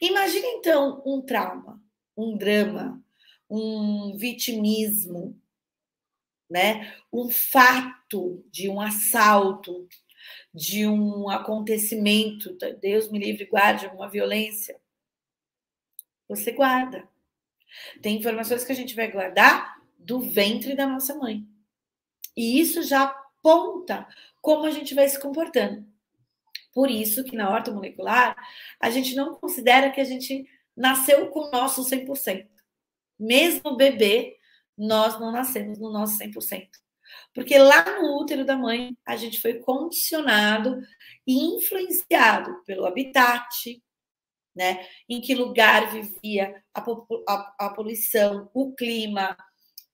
Imagina então um trauma, um drama, um vitimismo, né? Um fato de um assalto, de um acontecimento, Deus me livre, guarde uma violência. Você guarda. Tem informações que a gente vai guardar do ventre da nossa mãe. E isso já aponta como a gente vai se comportando. Por isso que na ortomolecular, a gente não considera que a gente nasceu com o nosso 100%. Mesmo bebê, nós não nascemos no nosso 100%. Porque lá no útero da mãe, a gente foi condicionado e influenciado pelo habitat, né? Em que lugar vivia a poluição, o clima,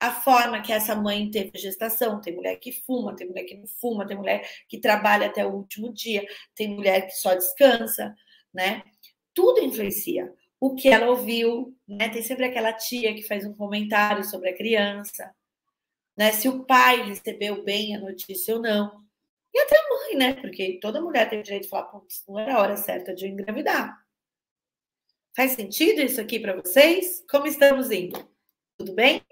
a forma que essa mãe teve a gestação. Tem mulher que fuma, tem mulher que não fuma, tem mulher que trabalha até o último dia, tem mulher que só descansa, né? Tudo influencia. O que ela ouviu, né? Tem sempre aquela tia que faz um comentário sobre a criança, né? Se o pai recebeu bem a notícia ou não. E até a mãe, né? Porque toda mulher tem o direito de falar, putz, não era a hora certa de eu engravidar. Faz sentido isso aqui para vocês? Como estamos indo? Tudo bem?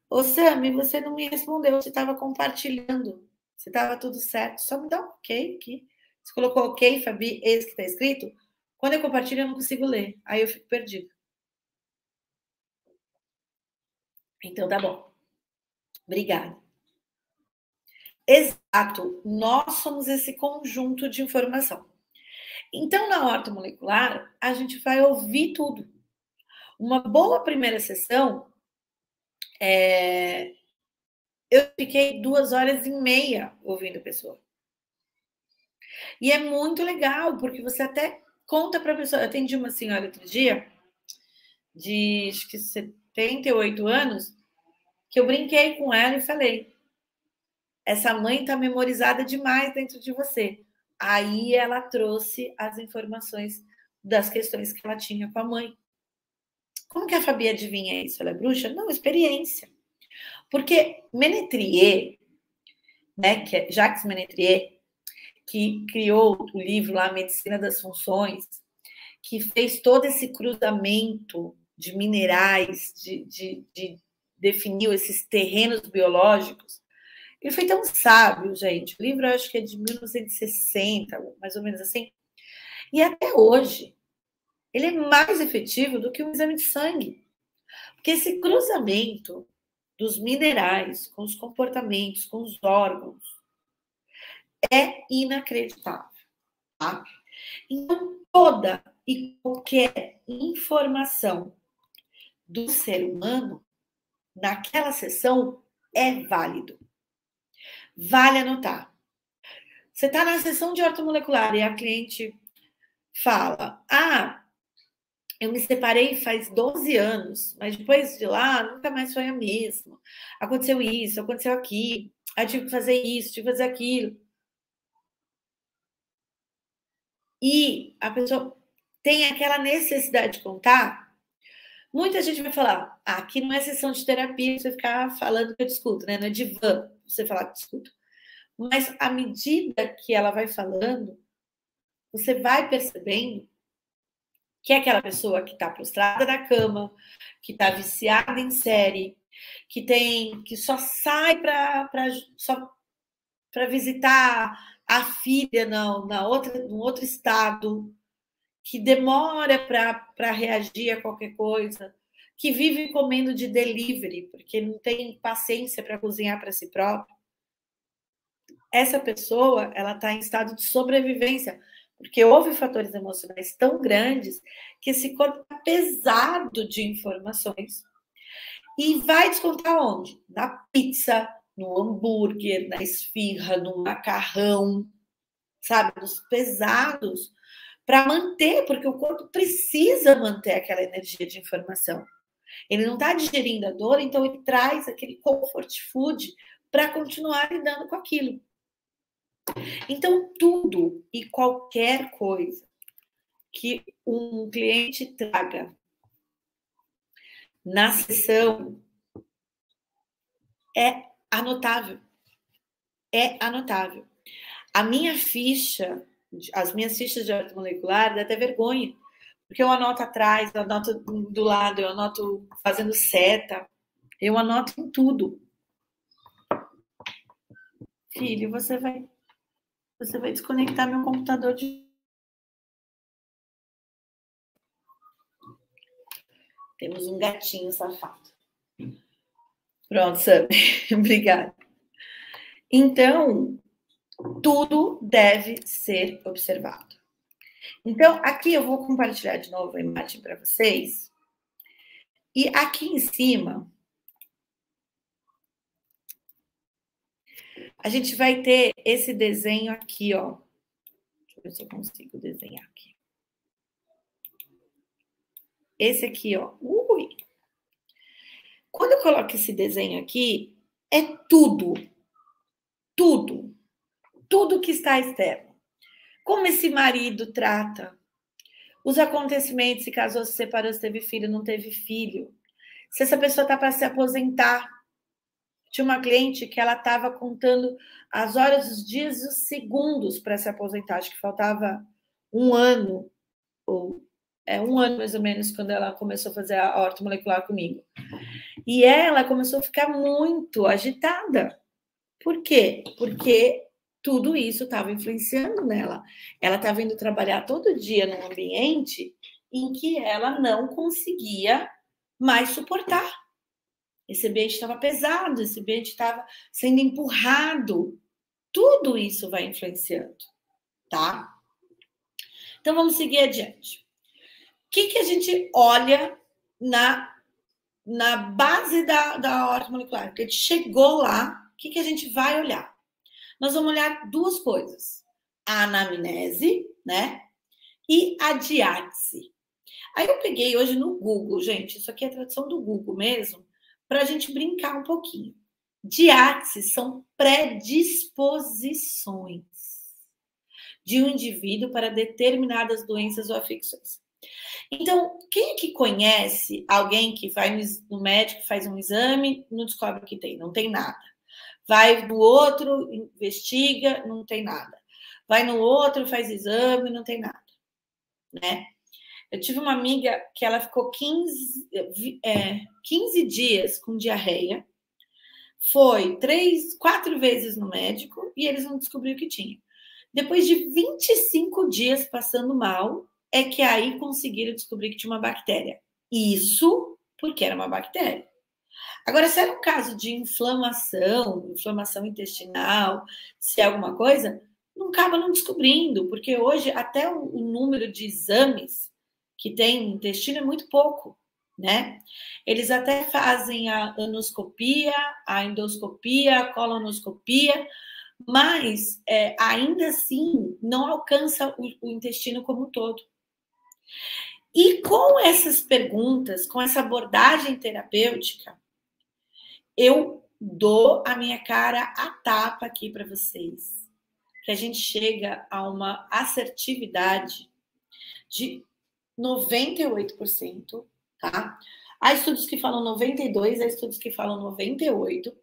Ô, Sami, você não me respondeu. Você estava compartilhando. Se estava tudo certo. Só me dá um ok aqui. Você colocou ok, Fabi, esse que está escrito? Quando eu compartilho, eu não consigo ler. Aí eu fico perdido. Então, tá bom. Obrigada. Exato. Nós somos esse conjunto de informação. Então, na horta molecular, a gente vai ouvir tudo. Uma boa primeira sessão, eu fiquei 2h30 ouvindo a pessoa. E é muito legal, porque você até conta para a pessoa. Eu atendi uma senhora outro dia, de acho que 78 anos, que eu brinquei com ela e falei: essa mãe está memorizada demais dentro de você. Aí ela trouxe as informações das questões que ela tinha com a mãe. Como que a Fabi adivinha isso? Ela é bruxa? Não, experiência. Porque Ménétrier, né, que é Jacques Ménétrier, que criou o livro lá, Medicina das Funções, que fez todo esse cruzamento de minerais, definiu esses terrenos biológicos. Ele foi tão sábio, gente. O livro, eu acho que é de 1960, mais ou menos assim. E até hoje, ele é mais efetivo do que um exame de sangue. Porque esse cruzamento dos minerais com os comportamentos, com os órgãos, é inacreditável. Tá? Então, toda e qualquer informação do ser humano naquela sessão é válido. Vale anotar. Você está na sessão de ortomolecular e a cliente fala: ah, eu me separei faz 12 anos, mas depois de lá nunca mais foi a mesma. Aconteceu isso, aconteceu aquilo, aí tive que fazer isso, tive que fazer aquilo. E a pessoa tem aquela necessidade de contar. Muita gente vai falar: ah, aqui não é sessão de terapia, você ficar falando que eu discuto, né? Não é divã você falar que eu discuto. Mas à medida que ela vai falando, você vai percebendo que é aquela pessoa que está prostrada na cama, que está viciada em série, que só sai para visitar a filha no outro estado, que demora para reagir a qualquer coisa, que vive comendo de delivery, porque não tem paciência para cozinhar para si próprio. Essa pessoa, ela está em estado de sobrevivência, porque houve fatores emocionais tão grandes que esse corpo está pesado de informações e vai descontar onde? Na pizza, no hambúrguer, na esfirra, no macarrão, sabe? Nos pesados, para manter, porque o corpo precisa manter aquela energia de informação. Ele não está digerindo a dor, então ele traz aquele comfort food para continuar lidando com aquilo. Então, tudo e qualquer coisa que um cliente traga na sessão é anotável. É anotável. A minha ficha, as minhas fichas de ortomolecular, dá até vergonha, porque eu anoto atrás, eu anoto do lado, eu anoto fazendo seta, eu anoto em tudo. Filho, você vai desconectar meu computador de... Temos um gatinho safado. Pronto, Sam. Obrigada. Então, tudo deve ser observado. Então, aqui eu vou compartilhar de novo a imagem para vocês. E aqui em cima, a gente vai ter esse desenho aqui, ó. Deixa eu ver se eu consigo desenhar aqui. Esse aqui, ó. Ui! Quando eu coloco esse desenho aqui, é tudo. Tudo. Tudo que está externo. Como esse marido trata os acontecimentos, se casou, se separou, se teve filho, não teve filho. Se essa pessoa está para se aposentar. Tinha uma cliente que ela estava contando as horas, os dias e os segundos para se aposentar. Acho que faltava 1 ano ou um ano mais ou menos, quando ela começou a fazer a ortomolecular comigo. E ela começou a ficar muito agitada. Por quê? Porque tudo isso estava influenciando nela. Ela estava indo trabalhar todo dia num ambiente em que ela não conseguia mais suportar. Esse ambiente estava pesado, esse ambiente estava sendo empurrado. Tudo isso vai influenciando, tá? Então, vamos seguir adiante. O que a gente olha na base da horta molecular? Porque a gente chegou lá, o que a gente vai olhar? Nós vamos olhar duas coisas. A anamnese, né? E a diátese. Aí eu peguei hoje no Google, gente, isso aqui é a tradução do Google mesmo, para a gente brincar um pouquinho. Diátese são predisposições de um indivíduo para determinadas doenças ou afecções. Então, quem é que conhece alguém que vai no médico, faz um exame, não descobre que tem, não tem nada. Vai no outro, investiga, não tem nada. Vai no outro, faz exame, não tem nada, né? Eu tive uma amiga que ela ficou 15 dias com diarreia, foi 4 vezes no médico e eles não descobriram o que tinha. Depois de 25 dias passando mal, é que aí conseguiram descobrir que tinha uma bactéria. Isso porque era uma bactéria. Agora, se era um caso de inflamação intestinal, se é alguma coisa, não acaba não descobrindo, porque hoje até o número de exames que tem no intestino é muito pouco, né? Eles até fazem a anoscopia, a endoscopia, a colonoscopia, mas ainda assim não alcança o intestino como um todo. E com essas perguntas, com essa abordagem terapêutica, eu dou a minha cara a tapa aqui para vocês, que a gente chega a uma assertividade de 98%, tá? Há estudos que falam 92%, há estudos que falam 98%,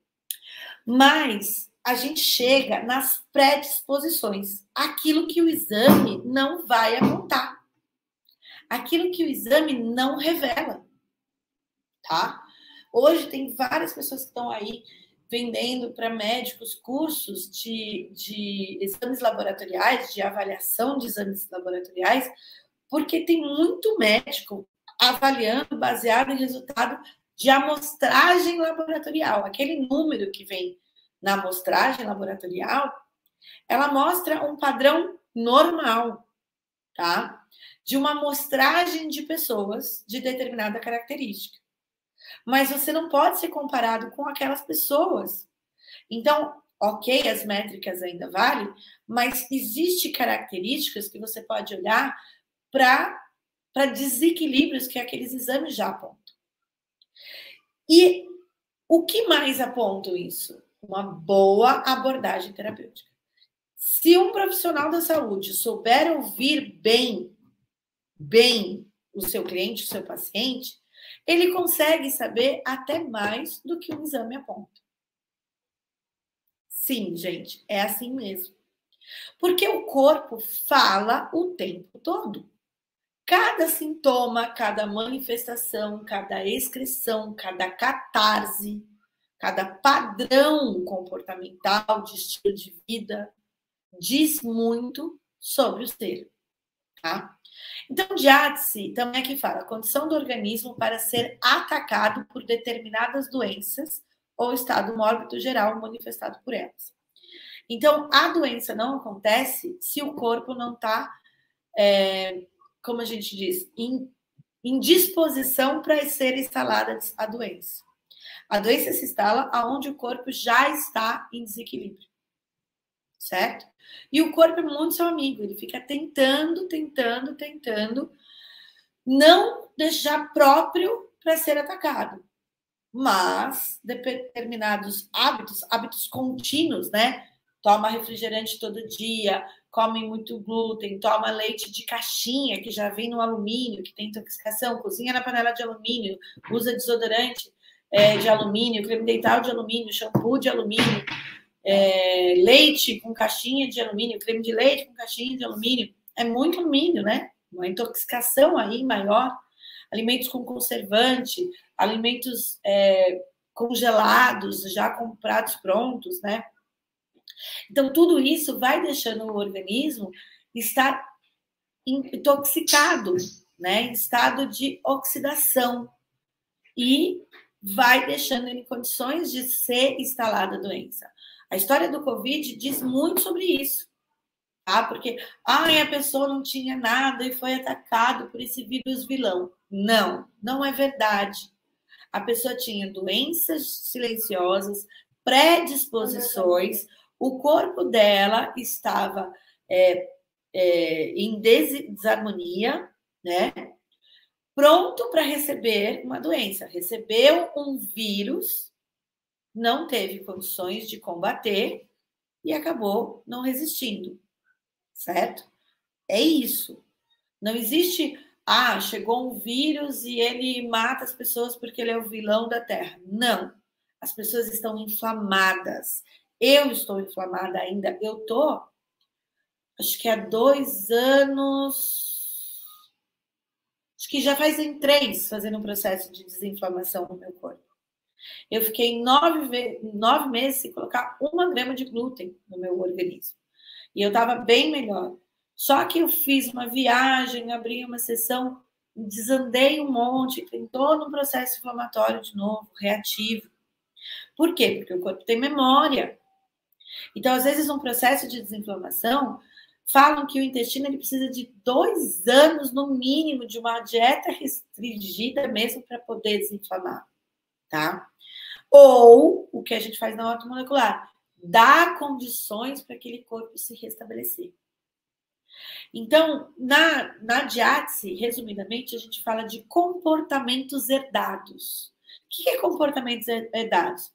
mas a gente chega nas predisposições, aquilo que o exame não vai apontar, aquilo que o exame não revela, tá? Hoje tem várias pessoas que estão aí vendendo para médicos cursos de exames laboratoriais, de avaliação de exames laboratoriais, porque tem muito médico avaliando baseado em resultado de amostragem laboratorial. Aquele número que vem na amostragem laboratorial, ela mostra um padrão normal, tá? De uma amostragem de pessoas de determinada característica. Mas você não pode ser comparado com aquelas pessoas. Então, ok, as métricas ainda valem, mas existem características que você pode olhar para desequilíbrios que aqueles exames já apontam. E o que mais aponta isso? Uma boa abordagem terapêutica. Se um profissional da saúde souber ouvir bem o seu cliente, o seu paciente, ele consegue saber até mais do que o exame aponta. Sim, gente, é assim mesmo. Porque o corpo fala o tempo todo. Cada sintoma, cada manifestação, cada excreção, cada catarse, cada padrão comportamental de estilo de vida diz muito sobre o ser, tá? Então, diátese também aqui fala a condição do organismo para ser atacado por determinadas doenças ou estado mórbido geral manifestado por elas. Então, a doença não acontece se o corpo não está, como a gente diz, em disposição para ser instalada a doença. A doença se instala aonde o corpo já está em desequilíbrio, certo? E o corpo é muito seu amigo, ele fica tentando não deixar próprio para ser atacado. Mas determinados hábitos contínuos, né? Toma refrigerante todo dia, come muito glúten, toma leite de caixinha, que já vem no alumínio, que tem intoxicação, cozinha na panela de alumínio, usa desodorante de alumínio, creme dental de alumínio, shampoo de alumínio, leite com caixinha de alumínio, creme de leite com caixinha de alumínio. É muito alumínio, né? uma intoxicação aí maior, alimentos com conservante, alimentos congelados, já comprados prontos, né? Então, tudo isso vai deixando o organismo estar intoxicado, né? Em estado de oxidação. E vai deixando ele em condições de ser instalada a doença. A história do Covid diz muito sobre isso, tá? Porque a pessoa não tinha nada e foi atacado por esse vírus vilão. Não, não é verdade. A pessoa tinha doenças silenciosas, predisposições, o corpo dela estava em desarmonia, né? Pronto para receber uma doença. Recebeu um vírus, não teve condições de combater e acabou não resistindo, certo? É isso. Não existe, chegou um vírus e ele mata as pessoas porque ele é o vilão da Terra. Não. As pessoas estão inflamadas. Eu estou inflamada ainda. Eu estou, acho que há 2 anos... Acho que já fazem 3 fazendo um processo de desinflamação no meu corpo. Eu fiquei 9 meses sem colocar 1 grama de glúten no meu organismo. E eu estava bem melhor. Só que eu fiz uma viagem, abri uma sessão, desandei um monte, entrou num processo inflamatório de novo, reativo. Por quê? Porque o corpo tem memória. Então, às vezes, um processo de desinflamação, falam que o intestino ele precisa de 2 anos, no mínimo, de uma dieta restringida mesmo para poder desinflamar, tá? Ou, o que a gente faz na ortomolecular, dá condições para aquele corpo se restabelecer. Então, na diátese, resumidamente, a gente fala de comportamentos herdados. O que é comportamentos herdados?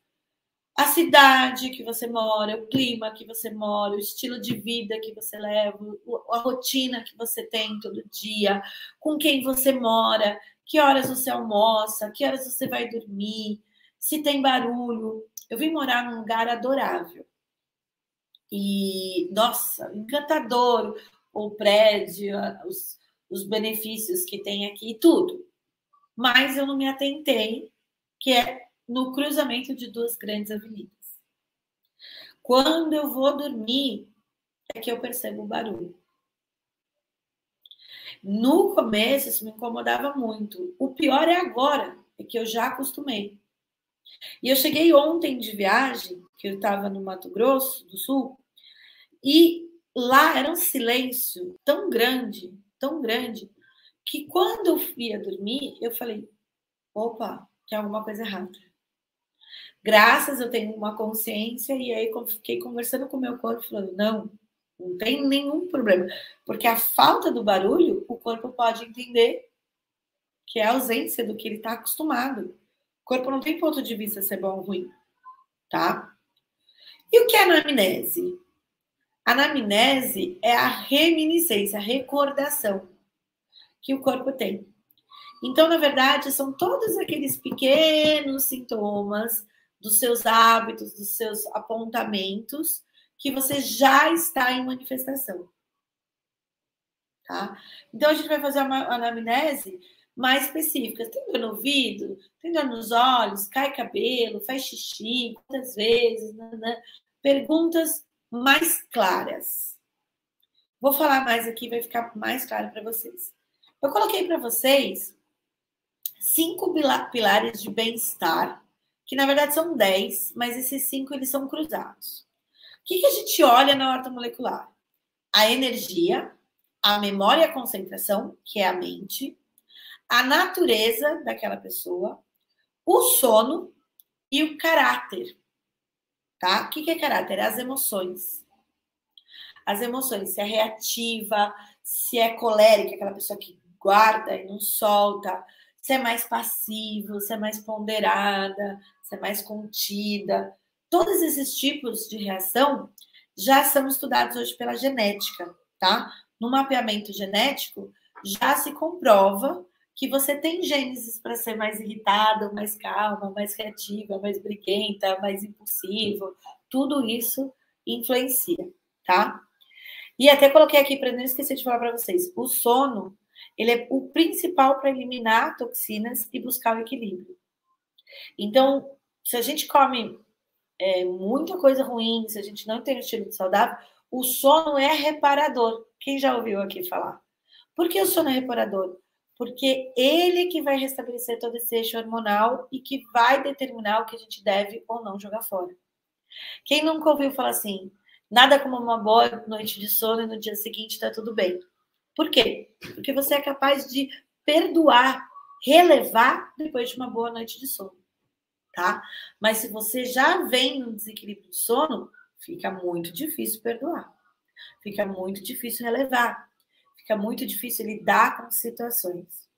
A cidade que você mora, o clima que você mora, o estilo de vida que você leva, a rotina que você tem todo dia, com quem você mora, que horas você almoça, que horas você vai dormir, se tem barulho. Eu vim morar num lugar adorável. E, nossa, encantador o prédio, os benefícios que tem aqui, tudo. Mas eu não me atentei, que é no cruzamento de 2 grandes avenidas. Quando eu vou dormir, é que eu percebo o barulho. No começo, isso me incomodava muito. O pior é agora, é que eu já acostumei. E eu cheguei ontem de viagem, que eu estava no Mato Grosso do Sul, e lá era um silêncio tão grande, que quando eu ia dormir, eu falei, opa, tem alguma coisa errada. Graças, eu tenho uma consciência, e aí fiquei conversando com o meu corpo, falando, não tem nenhum problema. Porque a falta do barulho, o corpo pode entender que é a ausência do que ele está acostumado. O corpo não tem ponto de vista se é bom ou ruim, tá? E o que é anamnese? A anamnese é a reminiscência, a recordação que o corpo tem. Então, na verdade, são todos aqueles pequenos sintomas dos seus hábitos, dos seus apontamentos, que você já está em manifestação. Tá? Então, a gente vai fazer uma anamnese mais específica. Tem dor no ouvido? Tem dor nos olhos? Cai cabelo? Faz xixi? Quantas vezes? Perguntas mais claras. Vou falar mais aqui, vai ficar mais claro para vocês. Eu coloquei para vocês 5 pilares de bem-estar, que na verdade são 10, mas esses 5 eles são cruzados. O que a gente olha na ortomolecular? A energia, a memória e a concentração, que é a mente, a natureza daquela pessoa, o sono e o caráter. Tá? O que é caráter? As emoções. As emoções, se é reativa, se é colérica, aquela pessoa que guarda e não solta, se é mais passivo, se é mais ponderada, se é mais contida. Todos esses tipos de reação já são estudados hoje pela genética, tá? No mapeamento genético, já se comprova que você tem gênesis para ser mais irritada, mais calma, mais reativa, mais briguenta, mais impulsivo. Tudo isso influencia, tá? E até coloquei aqui para não esquecer de falar para vocês, o sono Ele é o principal para eliminar toxinas e buscar o equilíbrio. Então, se a gente come muita coisa ruim, se a gente não tem um estilo saudável, o sono é reparador. Quem já ouviu aqui falar? Por que o sono é reparador? Porque ele que vai restabelecer todo esse eixo hormonal e que vai determinar o que a gente deve ou não jogar fora. Quem nunca ouviu falar assim, nada como uma boa noite de sono e no dia seguinte está tudo bem. Por quê? Porque você é capaz de perdoar, relevar depois de uma boa noite de sono, tá? Mas se você já vem num desequilíbrio de sono, fica muito difícil perdoar. Fica muito difícil relevar. Fica muito difícil lidar com situações.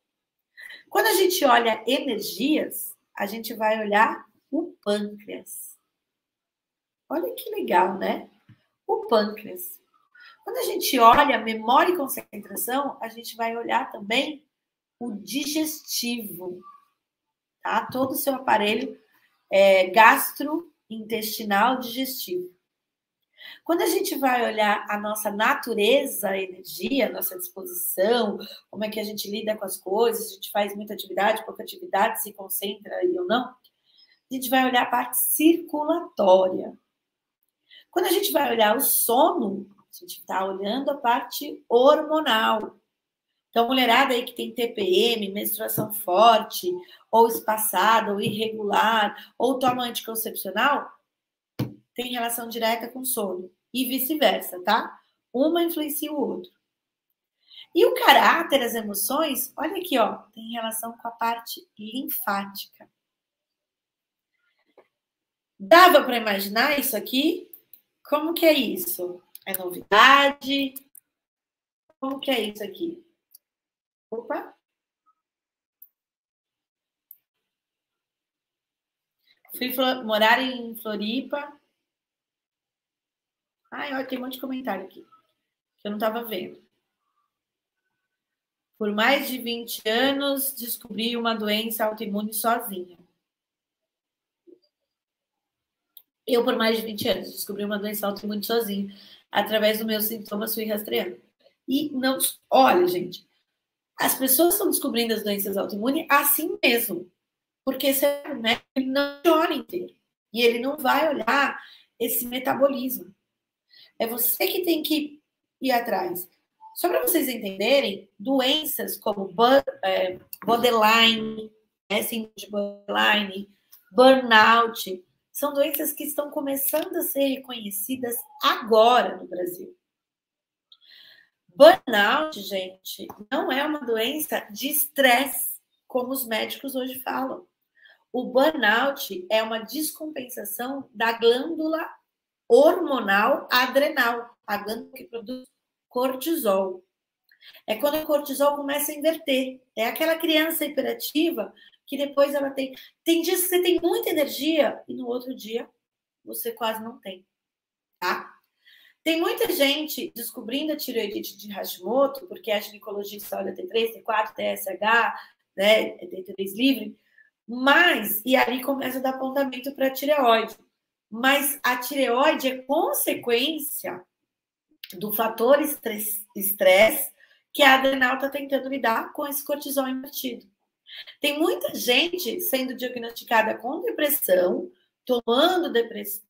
Quando a gente olha energias, a gente vai olhar o pâncreas. Olha que legal, né? O pâncreas. Quando a gente olha memória e concentração, a gente vai olhar também o digestivo, tá? Todo o seu aparelho gastrointestinal digestivo. Quando a gente vai olhar a nossa natureza, a energia, a nossa disposição, como é que a gente lida com as coisas, a gente faz muita atividade, pouca atividade, se concentra aí ou não, a gente vai olhar a parte circulatória. Quando a gente vai olhar o sono, a gente está olhando a parte hormonal. Então, mulherada aí que tem TPM, menstruação forte, ou espaçada, ou irregular, ou toma anticoncepcional, tem relação direta com sono. E vice-versa, tá? Uma influencia o outro. E o caráter, as emoções, olha aqui, ó, tem relação com a parte linfática. Dava para imaginar isso aqui? Como que é isso? É novidade? Como que é isso aqui? Opa! Fui morar em Floripa. Ai, olha, tem um monte de comentário aqui que eu não estava vendo. Por mais de 20 anos, descobri uma doença autoimune sozinha. Eu, por mais de 20 anos, descobri uma doença autoimune sozinha. Através dos meus sintomas, fui rastreando. E não... Olha, gente, as pessoas estão descobrindo as doenças autoimunes assim mesmo. Porque o médico ele não olha inteiro. E ele não vai olhar esse metabolismo. É você que tem que ir atrás. Só para vocês entenderem, doenças como borderline, síndrome de borderline, burnout, são doenças que estão começando a ser reconhecidas agora no Brasil. Burnout, gente, não é uma doença de estresse, como os médicos hoje falam. O burnout é uma descompensação da glândula hormonal adrenal, a glândula que produz cortisol. É quando o cortisol começa a inverter. É aquela criança hiperativa que depois ela tem dias que você tem muita energia e no outro dia você quase não tem, tá? Tem muita gente descobrindo a tireoidite de Hashimoto, porque a ginecologista olha T3, T4, TSH, né, T3 livre, mas, e ali começa a dar apontamento para a tireoide. Mas a tireoide é consequência do fator estresse que a adrenal está tentando lidar com esse cortisol invertido. Tem muita gente sendo diagnosticada com depressão, tomando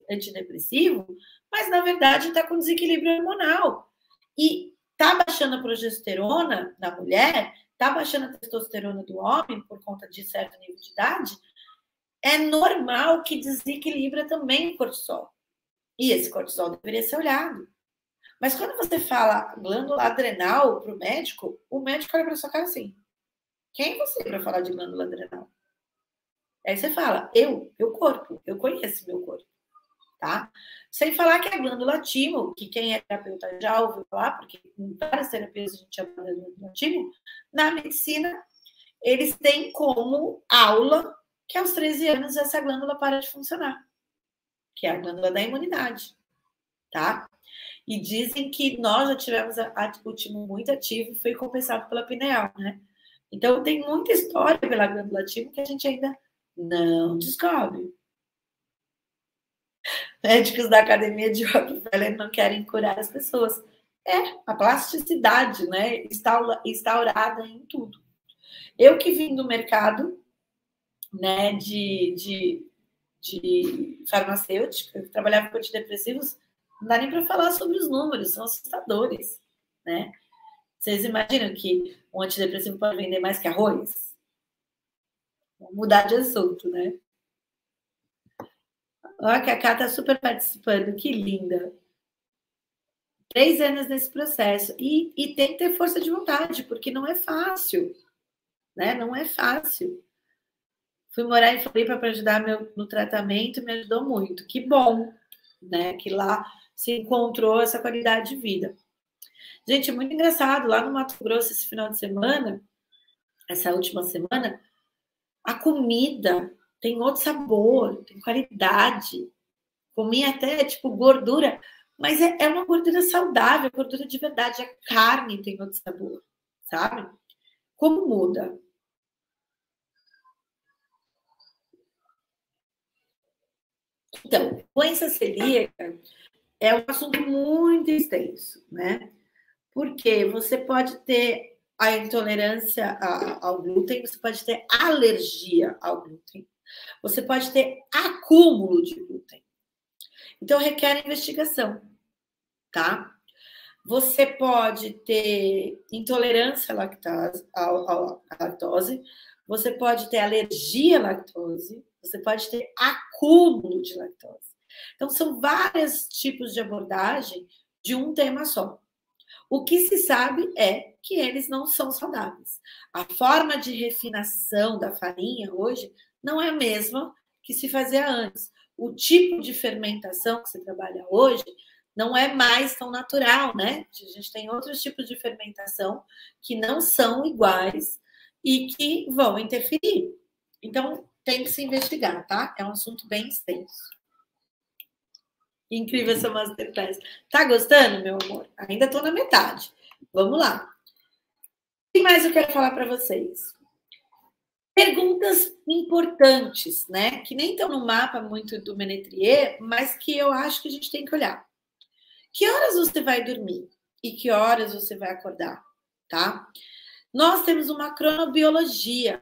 antidepressivo, mas na verdade está com desequilíbrio hormonal. E está baixando a progesterona da mulher, está baixando a testosterona do homem por conta de certo nível de idade. É normal que desequilibra também o cortisol. E esse cortisol deveria ser olhado. Mas quando você fala glândula adrenal para o médico olha para sua cara assim. Quem é você para falar de glândula adrenal? Aí você fala, meu corpo, eu conheço meu corpo, tá? Sem falar que a glândula timo, que quem é terapeuta já ouviu falar, porque em várias terapias a gente chama de glândula timo, na medicina, eles têm como aula que aos 13 anos essa glândula para de funcionar, que é a glândula da imunidade, tá? E dizem que nós já tivemos o timo muito ativo e foi compensado pela pineal, né? Então, tem muita história pela glândula timo que a gente ainda não descobre. Médicos da academia de Rockefeller não querem curar as pessoas. a plasticidade, né? Instaurada em tudo. Eu que vim do mercado, né, de farmacêutica, eu trabalhava com antidepressivos, não dá nem para falar sobre os números, são assustadores, né? Vocês imaginam que um antidepressivo pode vender mais que arroz? Vamos mudar de assunto, né? Olha que a Cá está super participando, que linda. 3 anos nesse processo. E tem que ter força de vontade, porque não é fácil, né? Não é fácil. Fui morar em Floripa para ajudar no tratamento, me ajudou muito. Que bom, né? Que lá se encontrou essa qualidade de vida. Gente, muito engraçado. Lá no Mato Grosso, esse final de semana, essa última semana, a comida tem outro sabor, tem qualidade. Comi até, tipo, gordura, mas é uma gordura saudável, gordura de verdade. A carne tem outro sabor, sabe? Como muda? Então, doença celíaca é um assunto muito extenso, né? Porque você pode ter a intolerância ao glúten, você pode ter alergia ao glúten, você pode ter acúmulo de glúten. Então, requer investigação, tá? Você pode ter intolerância à lactose, você pode ter alergia à lactose, você pode ter acúmulo de lactose. Então, são vários tipos de abordagem de um tema só. O que se sabe é que eles não são saudáveis. A forma de refinação da farinha hoje não é a mesma que se fazia antes. O tipo de fermentação que se trabalha hoje não é mais tão natural, né? A gente tem outros tipos de fermentação que não são iguais e que vão interferir. Então, tem que se investigar, tá? É um assunto bem extenso. Incrível essa masterclass. Tá gostando, meu amor? Ainda tô na metade. Vamos lá. O que mais eu quero falar para vocês? Perguntas importantes, né? Que nem estão no mapa muito do Menetrier, mas que eu acho que a gente tem que olhar. Que horas você vai dormir? E que horas você vai acordar? Tá? Nós temos uma cronobiologia.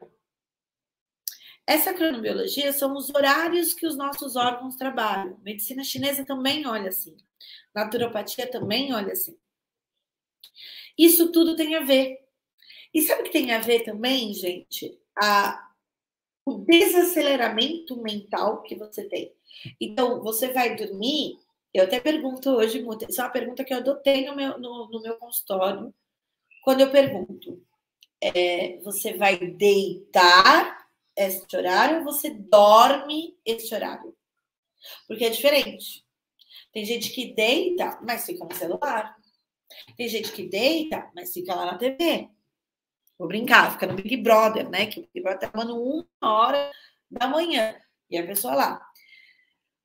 Essa cronobiologia são os horários que os nossos órgãos trabalham. Medicina chinesa também olha assim. Naturopatia também olha assim. Isso tudo tem a ver. E sabe o que tem a ver também, gente? O desaceleramento mental que você tem. Então, você vai dormir. Eu até pergunto hoje, isso é uma pergunta que eu adotei no meu consultório. Quando eu pergunto, você vai deitar este horário ou você dorme este horário? Porque é diferente. Tem gente que deita, mas fica no celular. Tem gente que deita, mas fica lá na TV. Vou brincar, fica no Big Brother, né? Que o Big Brother tá falando 1h da manhã. E a pessoa lá.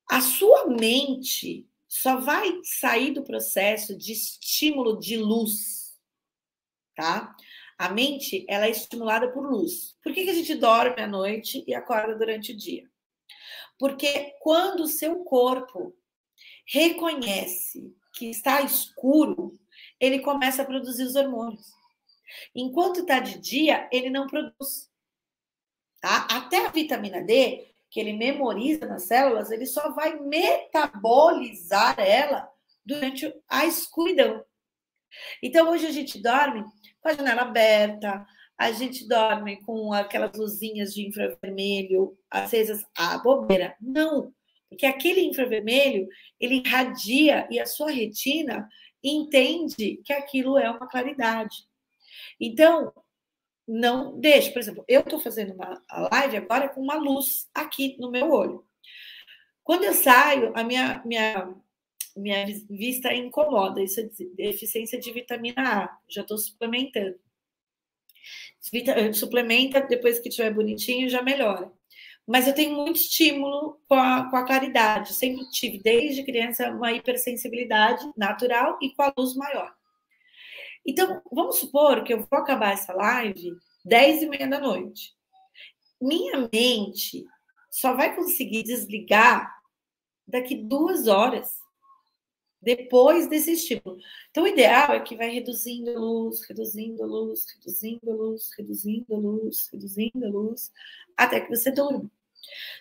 A sua mente só vai sair do processo de estímulo de luz, tá? A mente, ela é estimulada por luz. Por que a gente dorme à noite e acorda durante o dia? Porque quando o seu corpo reconhece que está escuro, ele começa a produzir os hormônios. Enquanto está de dia, ele não produz. Tá? Até a vitamina D, que ele memoriza nas células, ele só vai metabolizar ela durante a escuridão. Então, hoje a gente dorme com a janela aberta, a gente dorme com aquelas luzinhas de infravermelho acesas. Ah, bobeira. Não, porque aquele infravermelho, ele irradia e a sua retina entende que aquilo é uma claridade. Então, não deixe. Por exemplo, eu estou fazendo a live agora com uma luz aqui no meu olho. Quando eu saio, a minha vista incomoda. Isso é deficiência de vitamina A. Já estou suplementando. Suplementa, depois que estiver bonitinho, já melhora. Mas eu tenho muito estímulo com a claridade. Sempre tive, desde criança, uma hipersensibilidade natural e com a luz maior. Então, vamos supor que eu vou acabar essa live 10h30 da noite. Minha mente só vai conseguir desligar daqui 2 horas. depois desse estímulo. Então, o ideal é que vai reduzindo a luz, reduzindo a luz, reduzindo a luz, reduzindo a luz, reduzindo a luz, até que você durma.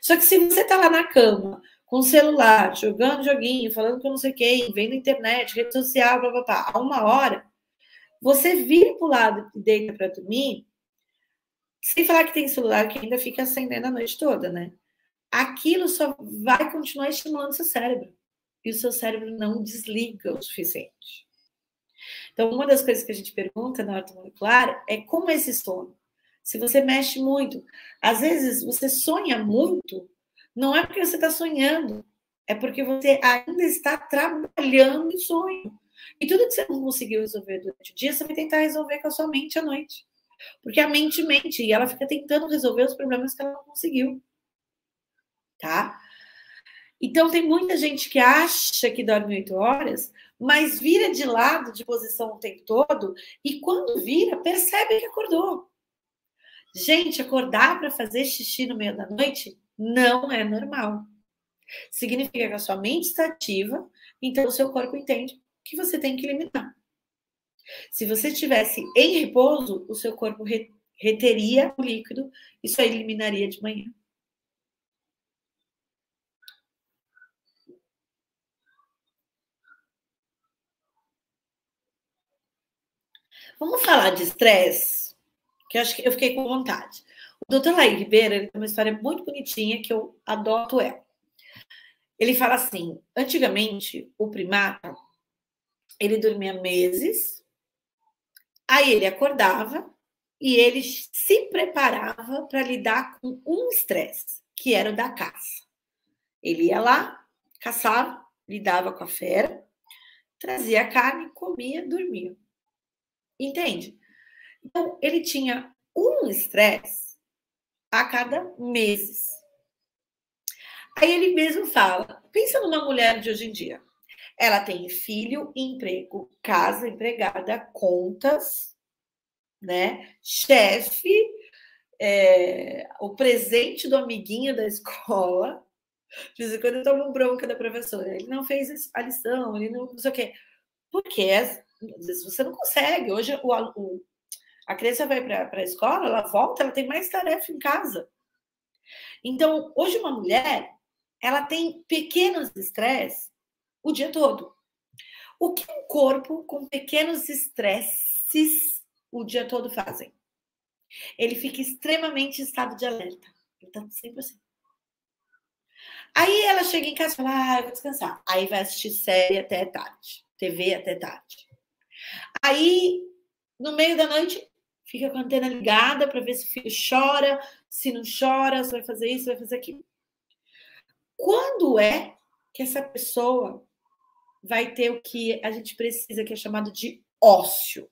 Só que se você está lá na cama, com o celular, jogando joguinho, falando com não sei quem, vendo internet, rede social, blá, blá, blá, há 1 hora, você vira para o lado e deita para dormir, sem falar que tem celular que ainda fica acendendo a noite toda, né? Aquilo só vai continuar estimulando seu cérebro. E o seu cérebro não desliga o suficiente. Então, uma das coisas que a gente pergunta na ortomolecular é como é esse sono. Se você mexe muito, às vezes você sonha muito, não é porque você está sonhando, é porque você ainda está trabalhando em sonho. E tudo que você não conseguiu resolver durante o dia, você vai tentar resolver com a sua mente à noite. Porque a mente mente e ela fica tentando resolver os problemas que ela não conseguiu. Tá? Então, tem muita gente que acha que dorme 8 horas, mas vira de lado, de posição o tempo todo, e quando vira, percebe que acordou. Gente, acordar para fazer xixi no meio da noite não é normal. Significa que a sua mente está ativa, então o seu corpo entende que você tem que eliminar. Se você estivesse em repouso, o seu corpo reteria o líquido e só eliminaria de manhã. Vamos falar de estresse? Que eu acho que eu fiquei com vontade. O doutor Laí Ribeiro, ele tem uma história muito bonitinha que eu adoto ela. Ele fala assim, antigamente, o primata, ele dormia meses, aí ele acordava e ele se preparava para lidar com um estresse, que era o da caça. Ele ia lá, caçava, lidava com a fera, trazia a carne, comia, dormia. Entende? Então, ele tinha um estresse a cada meses. Aí ele mesmo fala, pensa numa mulher de hoje em dia. Ela tem filho, emprego, casa, empregada, contas, né? Chefe, o presente do amiguinho da escola. De vez em quando eu tomo bronca da professora. Ele não fez a lição, ele não sei o quê. Porque às vezes você não consegue. Hoje a criança vai para a escola, ela volta, ela tem mais tarefa em casa. Então, hoje uma mulher, ela tem pequenos estresses o dia todo. O que um corpo com pequenos estresses o dia todo fazem? Ele fica extremamente em estado de alerta. Ele está sempre assim. Aí ela chega em casa e fala, eu vou descansar. Aí vai assistir série até tarde, TV até tarde. Aí, no meio da noite, fica com a antena ligada para ver se o filho chora, se não chora, se vai fazer isso, vai fazer aquilo. Quando é que essa pessoa vai ter o que a gente precisa, que é chamado de ócio?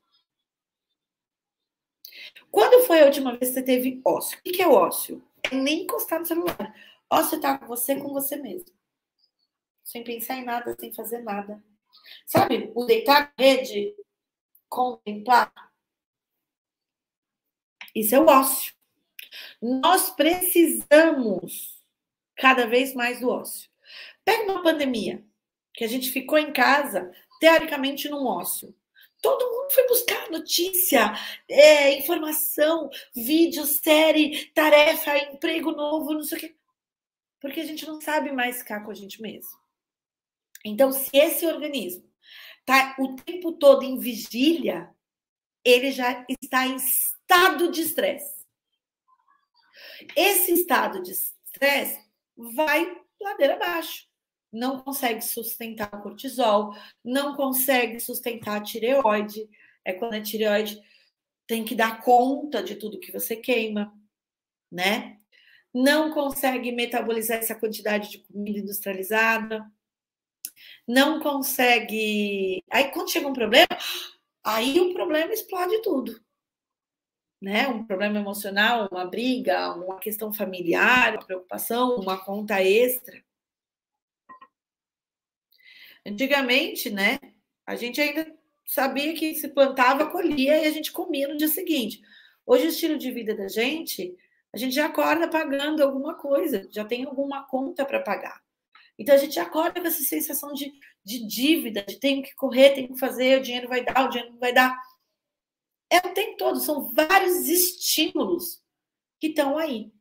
Quando foi a última vez que você teve ócio? O que é o ócio? É nem encostar no celular. Ócio tá com você mesmo. Sem pensar em nada, sem fazer nada. Sabe, o deitar na rede, contemplar. Isso é o ócio. Nós precisamos cada vez mais do ócio. Pega uma pandemia, que a gente ficou em casa, teoricamente num ócio. Todo mundo foi buscar notícia, informação, vídeo, série, tarefa, emprego novo, não sei o quê. Porque a gente não sabe mais ficar com a gente mesmo. Então, se esse organismo está o tempo todo em vigília, ele já está em estado de estresse. Esse estado de estresse vai ladeira abaixo. Não consegue sustentar o cortisol, não consegue sustentar a tireoide. É quando a tireoide tem que dar conta de tudo que você queima, né? Não consegue metabolizar essa quantidade de comida industrializada, não consegue. Aí, quando chega um problema, aí o problema explode tudo. Né? Um problema emocional, uma briga, uma questão familiar, uma preocupação, uma conta extra. Antigamente, né, a gente ainda sabia que se plantava, colhia e a gente comia no dia seguinte. Hoje, o estilo de vida da gente, a gente já acorda pagando alguma coisa, já tem alguma conta para pagar. Então, a gente acorda com essa sensação de dívida, de tenho que correr, tenho que fazer, o dinheiro vai dar, o dinheiro não vai dar. É o tempo todo, são vários estímulos que estão aí.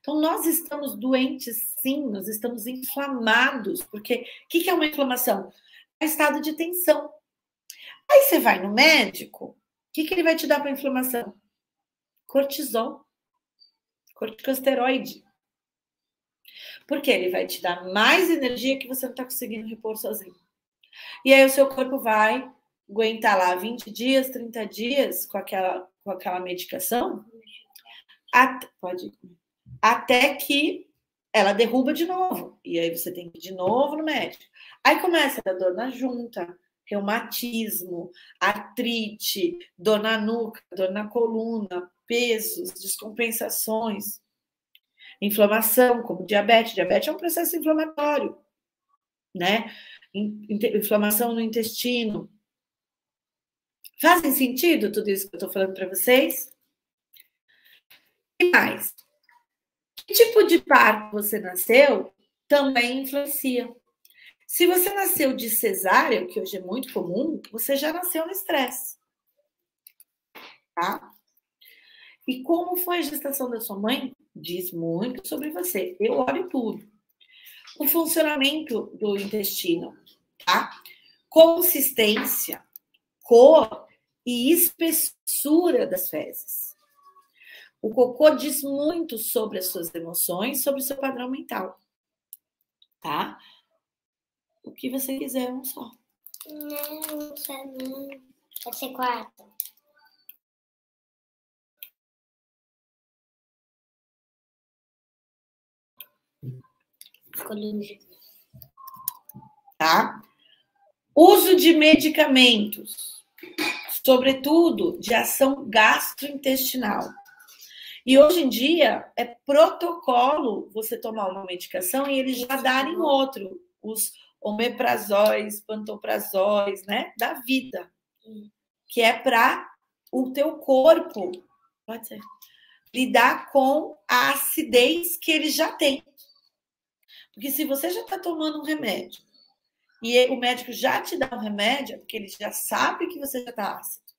Então, nós estamos doentes, sim, nós estamos inflamados, porque o que é uma inflamação? É um estado de tensão. Aí você vai no médico, o que ele vai te dar para inflamação? Cortisol, corticosteroide. Porque ele vai te dar mais energia que você não está conseguindo repor sozinho. E aí o seu corpo vai aguentar lá 20 dias, 30 dias com aquela medicação, até que ela derruba de novo. E aí você tem que ir de novo no médico. Aí começa a dor na junta, reumatismo, artrite, dor na nuca, dor na coluna, pesos, descompensações, inflamação, como diabetes. Diabetes é um processo inflamatório, né? Inflamação no intestino. Fazem sentido tudo isso que eu estou falando para vocês? E mais? Que tipo de parto você nasceu também influencia. Se você nasceu de cesárea, que hoje é muito comum, você já nasceu no estresse. Tá? E como foi a gestação da sua mãe? Diz muito sobre você. Eu olho tudo. O funcionamento do intestino, tá? Consistência, cor e espessura das fezes. O cocô diz muito sobre as suas emoções, sobre o seu padrão mental. Tá? O que você quiser, um só. Não, pra mim. Pode ser 4. Escolhi. Tá? Uso de medicamentos, sobretudo de ação gastrointestinal. E hoje em dia é protocolo você tomar uma medicação e eles já darem outro, os omeprazóis, pantoprazóis, né, da vida, que é para o teu corpo, pode ser, lidar com a acidez que ele já tem. Porque se você já está tomando um remédio e o médico já te dá um remédio, é porque ele já sabe que você já está ácido.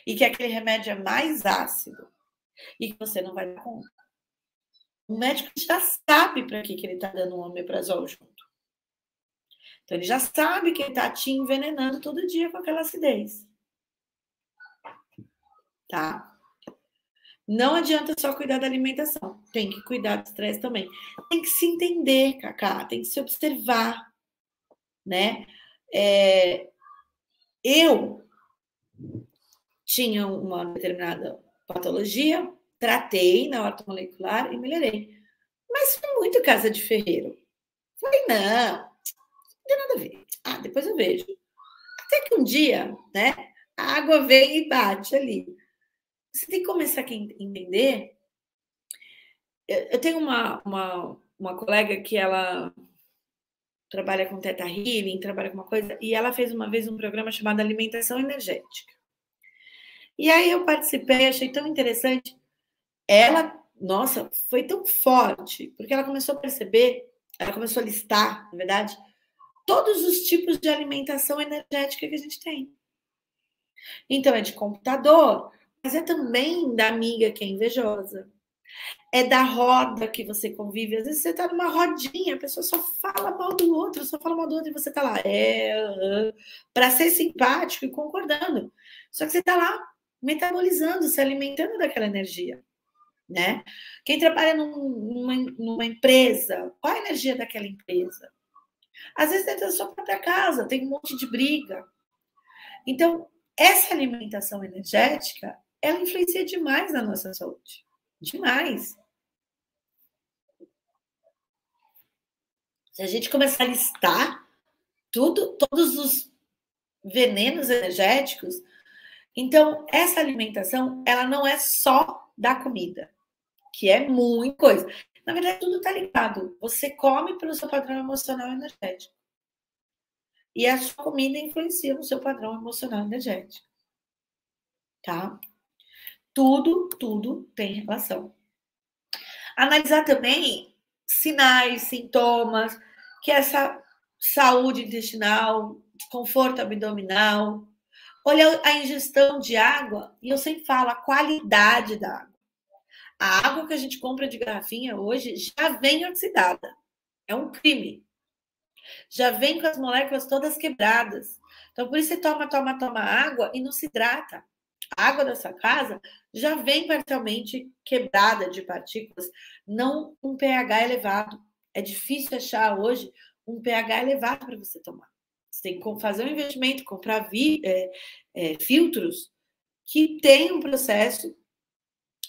E que aquele remédio é mais ácido. E que você não vai dar conta. O médico já sabe para que ele está dando um omeprazol junto. Então, ele já sabe que ele está te envenenando todo dia com aquela acidez. Tá? Não adianta só cuidar da alimentação. Tem que cuidar do estresse também. Tem que se entender, Cacá. Tem que se observar. Né? Eu tinha uma determinada patologia, tratei na ortomolecular e melhorei. Mas foi muito casa de ferreiro. Falei, não tem nada a ver. Ah, depois eu vejo. Até que um dia, né, a água vem e bate ali. Você tem que começar a entender. Eu tenho uma colega que ela trabalha com Theta Healing, trabalha com uma coisa, e ela fez uma vez um programa chamado Alimentação Energética. E aí eu participei, achei tão interessante. Ela, nossa, foi tão forte, porque ela começou a perceber, ela começou a listar, na verdade, todos os tipos de alimentação energética que a gente tem. Então, é de computador, mas é também da amiga que é invejosa. É da roda que você convive. Às vezes você está numa rodinha, a pessoa só fala mal do outro, só fala mal do outro e você está lá. Para ser simpático e concordando. Só que você está lá metabolizando, se alimentando daquela energia. Né? Quem trabalha numa empresa, qual a energia daquela empresa? Às vezes dentro da sua própria casa, tem um monte de briga. Então, essa alimentação energética, ela influencia demais na nossa saúde. Demais. Se a gente começar a listar todos os venenos energéticos, então essa alimentação, ela não é só da comida, que é muita coisa. Na verdade, tudo está ligado. Você come pelo seu padrão emocional e energético. E a sua comida influencia no seu padrão emocional e energético. Tá? Tudo tem relação. Analisar também sinais, sintomas que é essa saúde intestinal, conforto abdominal. Olha a ingestão de água, e eu sempre falo a qualidade da água. A água que a gente compra de garrafinha hoje já vem oxidada. É um crime. Já vem com as moléculas todas quebradas. Então, por isso você toma água e não se hidrata. A água da sua casa já vem parcialmente quebrada de partículas, não um pH elevado. É difícil achar hoje um pH elevado para você tomar. Você tem que fazer um investimento, comprar filtros que tem um processo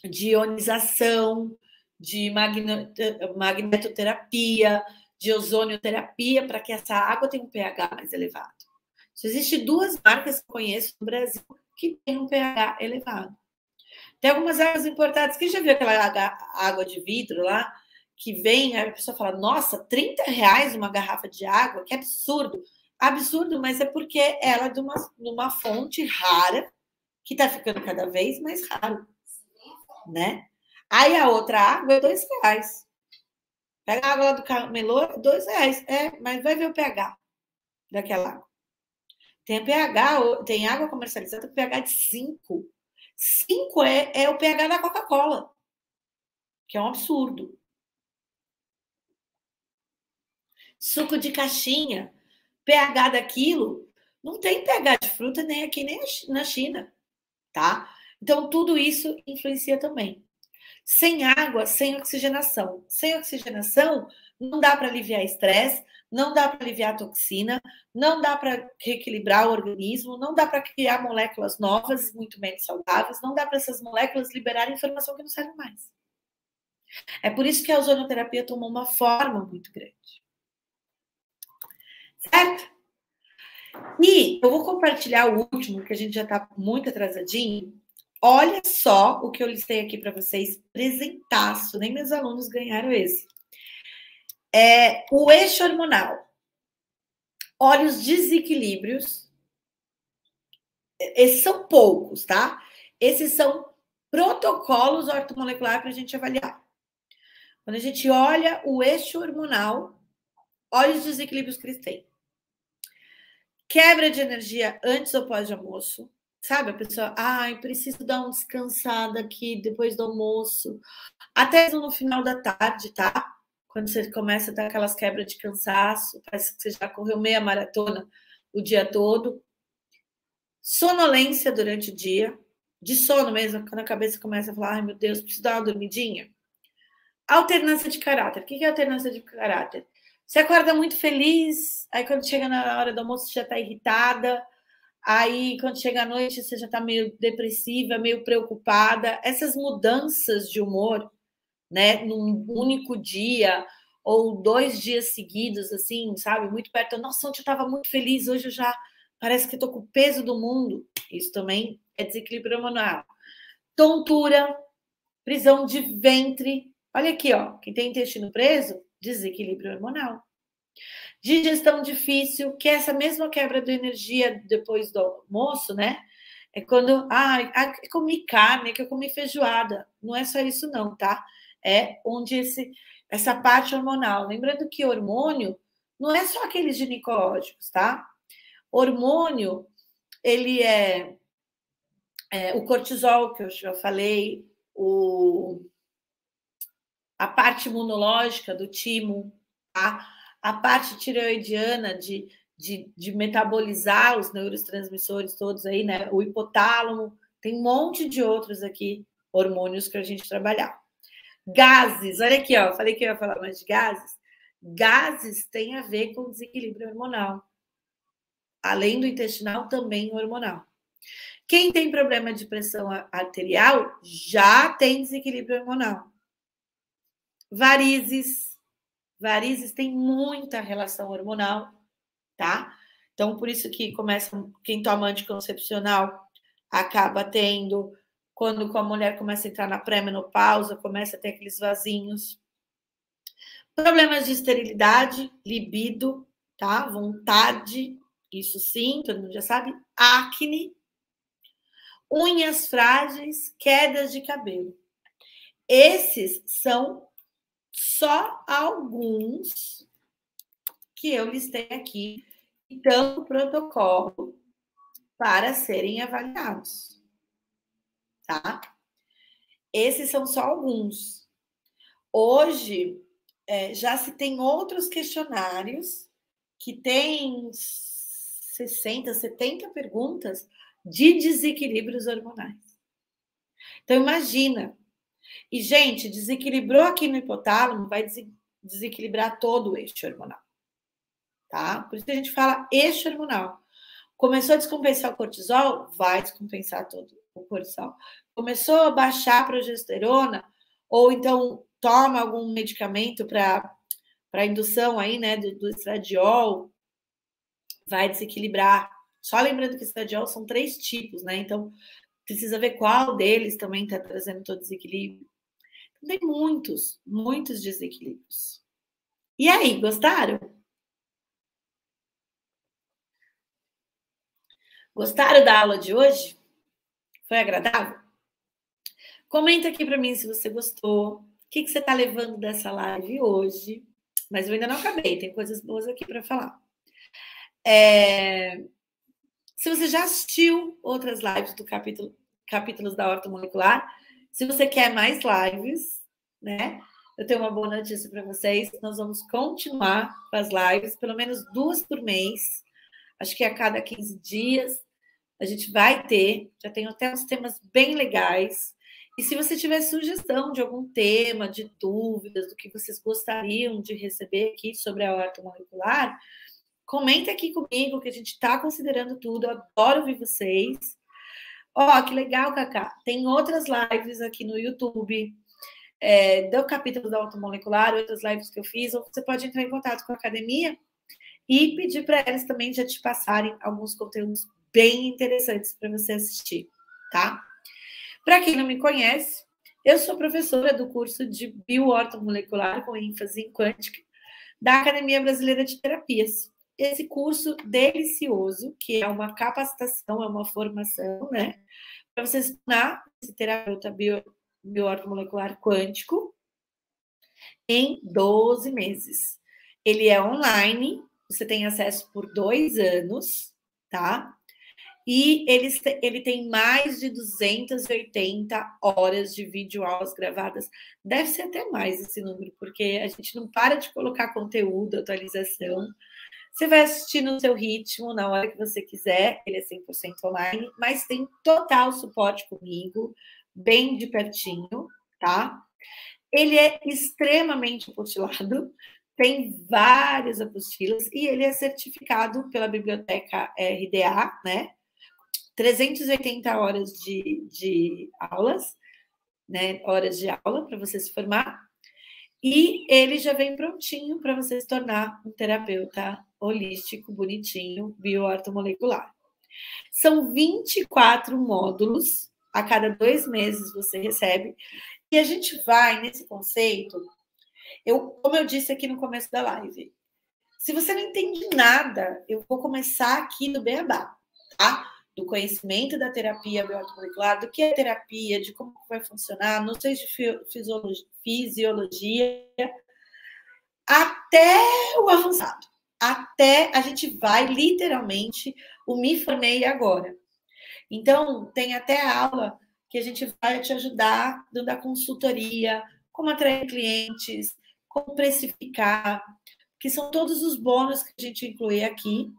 de ionização, de magnetoterapia, de ozonioterapia, para que essa água tenha um pH mais elevado. Existem 2 marcas que eu conheço no Brasil que tem um pH elevado. Tem algumas águas importadas. Quem já viu aquela água de vidro lá, que vem, aí a pessoa fala, nossa, R$30 uma garrafa de água? Que absurdo. Absurdo, mas é porque ela é de uma fonte rara, que está ficando cada vez mais raro, né? Aí a outra água é R$2. Pega a água lá do camelô, R$2. Mas vai ver o pH daquela água. Tem água comercializada com pH de 5. 5 é o pH da Coca-Cola, que é um absurdo. Suco de caixinha, pH daquilo, não tem pH de fruta nem aqui nem na China, tá? Então, tudo isso influencia também. Sem água, sem oxigenação. Sem oxigenação, não dá para aliviar estresse, não dá para aliviar toxina, não dá para reequilibrar o organismo, não dá para criar moléculas novas, muito menos saudáveis, não dá para essas moléculas liberarem informação que não serve mais. É por isso que a ozonoterapia tomou uma forma muito grande. Certo? E eu vou compartilhar o último, que a gente já está muito atrasadinho. Olha só o que eu listei aqui para vocês, presentaço, nem meus alunos ganharam esse. O eixo hormonal. Olha os desequilíbrios. Esses são poucos, tá? Esses são protocolos ortomoleculares para a gente avaliar. Quando a gente olha o eixo hormonal, olha os desequilíbrios que eles têm. Quebra de energia antes ou pós-almoço. Sabe, a pessoa, preciso dar uma descansada aqui depois do almoço. Até no final da tarde, tá? Quando você começa a dar aquelas quebras de cansaço, parece que você já correu meia maratona o dia todo. Sonolência durante o dia, de sono mesmo, quando a cabeça começa a falar, ai meu Deus, preciso dar uma dormidinha. Alternância de caráter. O que é alternância de caráter? Você acorda muito feliz, aí quando chega na hora do almoço você já está irritada, aí quando chega à noite você já está meio depressiva, meio preocupada. Essas mudanças de humor, né, num único dia ou 2 dias seguidos, assim, sabe, muito perto. Nossa, ontem eu estava muito feliz, hoje eu já parece que estou com o peso do mundo. Isso também é desequilíbrio hormonal. Tontura, prisão de ventre. Olha aqui, ó, quem tem intestino preso, desequilíbrio hormonal. Digestão difícil, que é essa mesma quebra de energia depois do almoço, né? É quando, eu comi carne, que eu comi feijoada. Não é só isso não, tá? É onde essa parte hormonal. Lembrando que hormônio não é só aqueles ginecológicos, tá? Hormônio, ele é o cortisol, que eu já falei, a parte imunológica do timo, tá? A parte tireoidiana de metabolizar os neurotransmissores todos aí, né? O hipotálamo, tem um monte de outros aqui, hormônios que a gente trabalhar. Gases, olha aqui, ó, falei que eu ia falar mais de gases. Gases tem a ver com desequilíbrio hormonal. Além do intestinal, também hormonal. Quem tem problema de pressão arterial já tem desequilíbrio hormonal. Varizes tem muita relação hormonal, tá? Então, por isso que quem toma anticoncepcional acaba tendo, quando a mulher começa a entrar na pré-menopausa, começa a ter aqueles vasinhos. Problemas de esterilidade, libido, tá? Vontade, isso sim, todo mundo já sabe. Acne, unhas frágeis, quedas de cabelo. Esses são só alguns que eu listei aqui, então, o protocolo para serem avaliados, tá? Esses são só alguns. Hoje, já se tem outros questionários que têm 60, 70 perguntas de desequilíbrios hormonais. Então, imagina. E, gente, desequilibrou aqui no hipotálamo, vai desequilibrar todo o eixo hormonal, tá? Por isso que a gente fala eixo hormonal. Começou a descompensar o cortisol, vai descompensar todo o cortisol. Começou a baixar a progesterona, ou então toma algum medicamento para indução aí, né, do estradiol, vai desequilibrar. Só lembrando que estradiol são 3 tipos, né? Então, precisa ver qual deles também está trazendo todo desequilíbrio. Tem muitos, muitos desequilíbrios. E aí, gostaram? Gostaram da aula de hoje? Foi agradável? Comenta aqui para mim se você gostou. O que você está levando dessa live hoje? Mas eu ainda não acabei, tem coisas boas aqui para falar. Se você já assistiu outras lives do capítulos da ortomolecular, se você quer mais lives, né? Eu tenho uma boa notícia para vocês. Nós vamos continuar com as lives, pelo menos 2 por mês. Acho que a cada 15 dias a gente vai ter. Já tenho até uns temas bem legais. E se você tiver sugestão de algum tema, de dúvidas, do que vocês gostariam de receber aqui sobre a ortomolecular, comenta aqui comigo, que a gente está considerando tudo. Eu adoro ouvir vocês. Ó, que legal, Cacá. Tem outras lives aqui no YouTube, do capítulo da ortomolecular, outras lives que eu fiz, ou você pode entrar em contato com a academia e pedir para eles também já te passarem alguns conteúdos bem interessantes para você assistir, tá? Para quem não me conhece, eu sou professora do curso de bioortomolecular com ênfase em quântica da Academia Brasileira de Terapias. Esse curso delicioso, que é uma capacitação, é uma formação, né? Para você se tornar esse terapeuta bioortomolecular quântico em 12 meses. Ele é online, você tem acesso por 2 anos, tá? E ele tem mais de 280 horas de videoaulas gravadas. Deve ser até mais esse número, porque a gente não para de colocar conteúdo, atualização. Você vai assistir no seu ritmo, na hora que você quiser. Ele é 100% online, mas tem total suporte comigo, bem de pertinho, tá? Ele é extremamente apostilado, tem várias apostilas e ele é certificado pela biblioteca RDA, né? 380 horas de aulas, né? Horas de aula para você se formar. E ele já vem prontinho para você se tornar um terapeuta holístico, bonitinho, bioortomolecular. São 24 módulos, a cada 2 meses você recebe. E a gente vai nesse conceito, como eu disse aqui no começo da live, se você não entende nada, eu vou começar aqui do beabá, tá? Do conhecimento da terapia bioortomolecular, do que é terapia, de como vai funcionar, noções de fisiologia, até o avançado. Até a gente vai, literalmente, o me formei agora. Então, tem até aula que a gente vai te ajudar, dando a consultoria, como atrair clientes, como precificar, que são todos os bônus que a gente inclui aqui.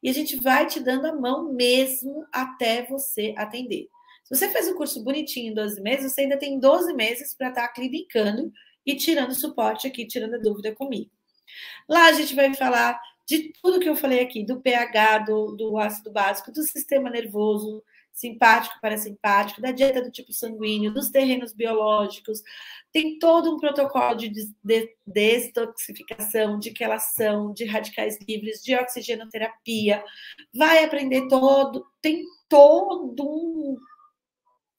E a gente vai te dando a mão mesmo até você atender. Se você fez o curso bonitinho em 12 meses, você ainda tem 12 meses para estar clinicando e tirando suporte aqui, tirando a dúvida comigo. Lá a gente vai falar de tudo que eu falei aqui, do pH, do ácido básico, do sistema nervoso, simpático, parasimpático, da dieta do tipo sanguíneo, dos terrenos biológicos. Tem todo um protocolo de detoxificação, de quelação, de radicais livres, de oxigenoterapia. Vai aprender tem todo um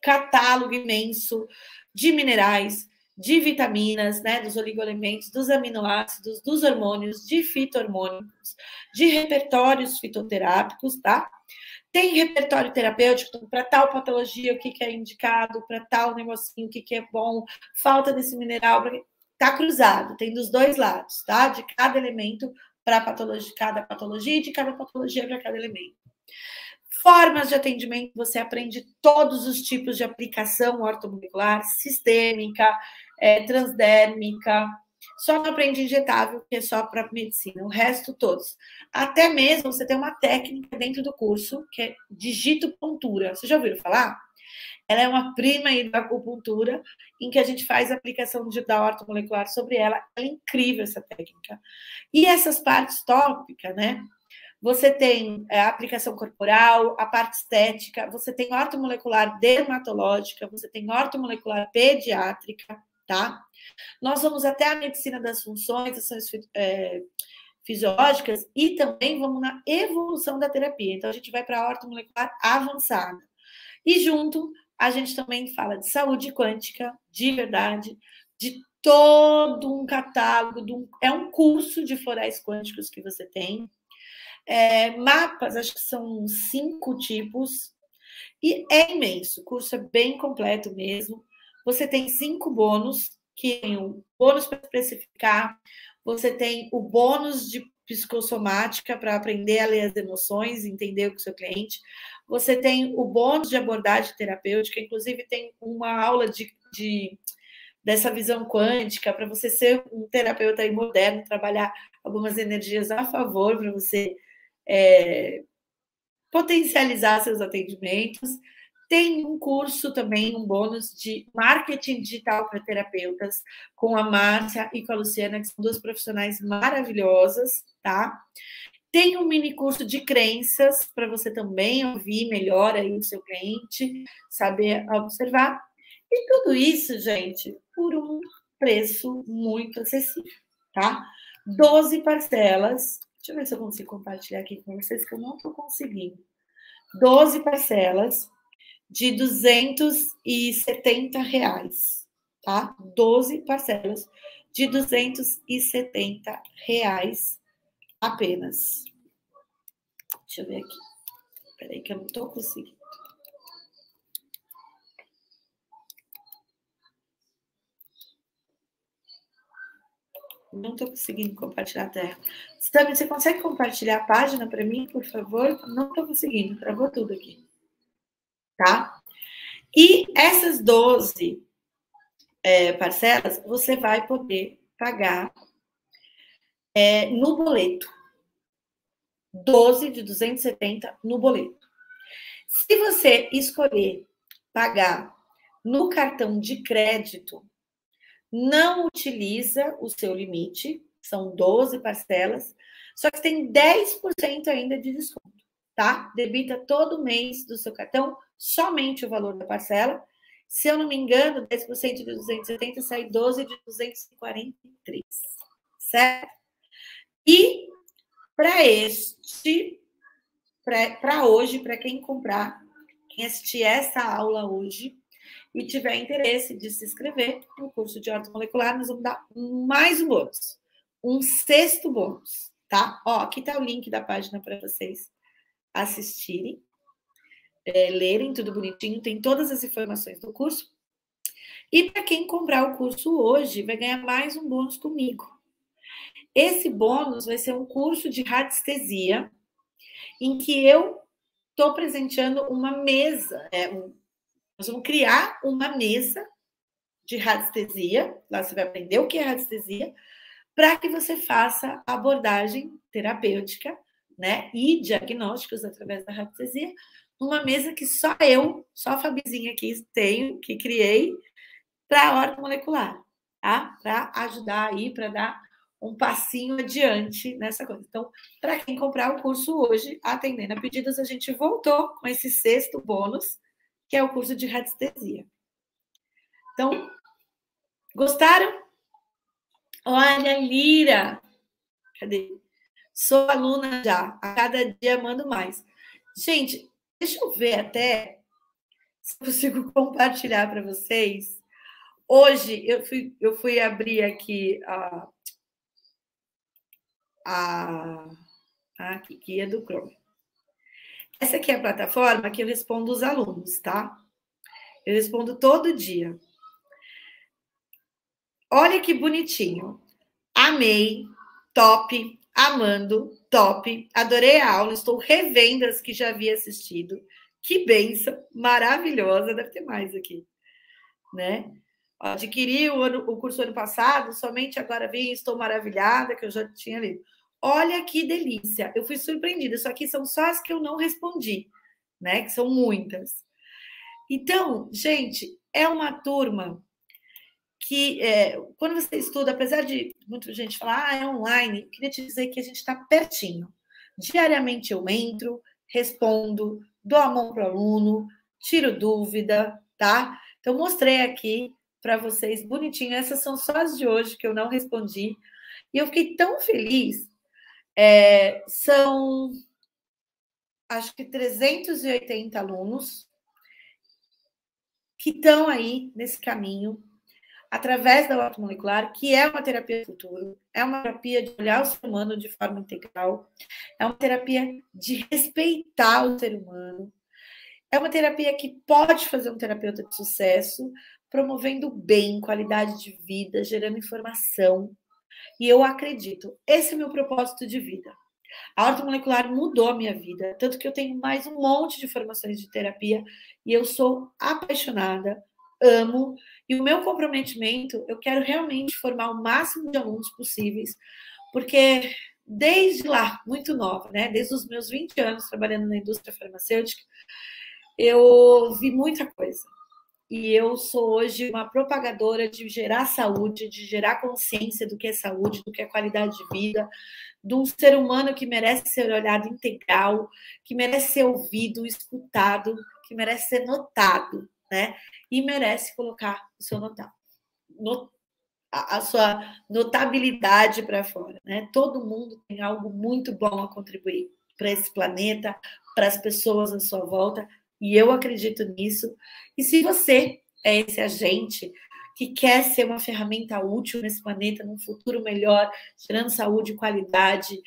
catálogo imenso de minerais, de vitaminas, né, dos oligoelementos, dos aminoácidos, dos hormônios, de fito-hormônicos, de repertórios fitoterápicos, tá? Tem repertório terapêutico para tal patologia, o que é indicado, para tal negocinho, o que é bom, falta desse mineral, tá cruzado, tem dos 2 lados, tá? De cada elemento, para cada patologia e de cada patologia para cada elemento. Formas de atendimento, você aprende todos os tipos de aplicação ortomolecular, sistêmica, transdérmica. Só não aprende injetável, que é só para medicina. O resto, todos. Até mesmo você tem uma técnica dentro do curso, que é digitopuntura. Você já ouviram falar? Ela é uma prima aí da acupuntura, em que a gente faz a aplicação da ortomolecular sobre ela. É incrível essa técnica. E essas partes tópicas, né? Você tem a aplicação corporal, a parte estética, você tem ortomolecular dermatológica, você tem ortomolecular pediátrica, tá? Nós vamos até a medicina das funções, ações fisiológicas e também vamos na evolução da terapia. Então, a gente vai para a ortomolecular avançada. E junto, a gente também fala de saúde quântica, de verdade, de todo um catálogo, é um curso de florais quânticos que você tem. Mapas, acho que são 5 tipos, e é imenso, o curso é bem completo mesmo. Você tem 5 bônus, que tem o bônus para especificar, você tem o bônus de psicossomática para aprender a ler as emoções, entender o seu cliente, você tem o bônus de abordagem terapêutica, inclusive tem uma aula dessa visão quântica para você ser um terapeuta aí moderno, trabalhar algumas energias a favor para você potencializar seus atendimentos. Tem um curso também, um bônus de marketing digital para terapeutas, com a Márcia e com a Luciana, que são 2 profissionais maravilhosas, tá? Tem um mini curso de crenças, para você também ouvir melhor aí o seu cliente, saber observar. E tudo isso, gente, por um preço muito acessível, tá? 12 parcelas. Deixa eu ver se eu consigo compartilhar aqui com vocês, que eu não estou conseguindo. 12 parcelas de R$270, tá? 12 parcelas de R$270 apenas. Deixa eu ver aqui. Espera aí que eu não estou conseguindo. Não estou conseguindo compartilhar a tela. Stami, você consegue compartilhar a página para mim, por favor? Não estou conseguindo, travou tudo aqui. Tá? E essas 12 parcelas, você vai poder pagar no boleto. 12 de 270 no boleto. Se você escolher pagar no cartão de crédito, não utiliza o seu limite, são 12 parcelas, só que tem 10% ainda de desconto, tá? Debita todo mês do seu cartão somente o valor da parcela. Se eu não me engano, 10% de 270 sai 12 de 243, certo? E para hoje, para quem comprar, quem assistir essa aula hoje e tiver interesse de se inscrever no curso de ortomolecular, nós vamos dar mais um bônus, um 6º bônus, tá? Ó, aqui tá o link da página para vocês assistirem, lerem tudo bonitinho, tem todas as informações do curso. E para quem comprar o curso hoje, vai ganhar mais um bônus comigo. Esse bônus vai ser um curso de radiestesia, em que eu estou presenteando uma mesa. Nós vamos criar uma mesa de radiestesia. Lá você vai aprender o que é radiestesia, para que você faça abordagem terapêutica, né? E diagnósticos através da radiestesia, numa mesa que só a Fabizinha aqui tenho, que criei, para a ortomolecular, tá? Para ajudar aí, para dar um passinho adiante nessa coisa. Então, para quem comprar o curso hoje, atendendo a pedidos, a gente voltou com esse 6º bônus, que é o curso de radiestesia. Então, gostaram? Olha, Lira! Cadê? Sou aluna já. A cada dia mando mais. Gente, deixa eu ver até se consigo compartilhar para vocês. Hoje, eu fui abrir aqui aqui, guia do Chrome. Essa aqui é a plataforma que eu respondo os alunos, tá? Eu respondo todo dia. Olha que bonitinho. Amei, top, amando, top, adorei a aula, estou revendo as que já havia assistido. Que bênção, maravilhosa, deve ter mais aqui, né? Adquiri o curso ano passado, somente agora vi, estou maravilhada, que eu já tinha lido. Olha que delícia, eu fui surpreendida, isso aqui são só as que eu não respondi, né? Que são muitas. Então, gente, é uma turma que, quando você estuda, apesar de muita gente falar, é online, eu queria te dizer que a gente está pertinho. Diariamente eu entro, respondo, dou a mão para o aluno, tiro dúvida, tá? Então, mostrei aqui para vocês bonitinho. Essas são só as de hoje que eu não respondi. E eu fiquei tão feliz. São, acho que 380 alunos que estão aí nesse caminho, através da ortomolecular, que é uma terapia do futuro, é uma terapia de olhar o ser humano de forma integral, é uma terapia de respeitar o ser humano, é uma terapia que pode fazer um terapeuta de sucesso, promovendo bem, qualidade de vida, gerando informação. E eu acredito, esse é o meu propósito de vida. A ortomolecular mudou a minha vida, tanto que eu tenho mais um monte de formações de terapia e eu sou apaixonada, amo, e o meu comprometimento, eu quero realmente formar o máximo de alunos possíveis, porque desde lá, muito nova, né? Desde os meus 20 anos trabalhando na indústria farmacêutica, eu vi muita coisa. E eu sou hoje uma propagadora de gerar saúde, de gerar consciência do que é saúde, do que é qualidade de vida, de um ser humano que merece ser olhado integral, que merece ser ouvido, escutado, que merece ser notado, né? E merece colocar o seu a sua notabilidade para fora, né? Todo mundo tem algo muito bom a contribuir para esse planeta, para as pessoas à sua volta, e eu acredito nisso. E se você é esse agente que quer ser uma ferramenta útil nesse planeta, num futuro melhor, gerando saúde e qualidade,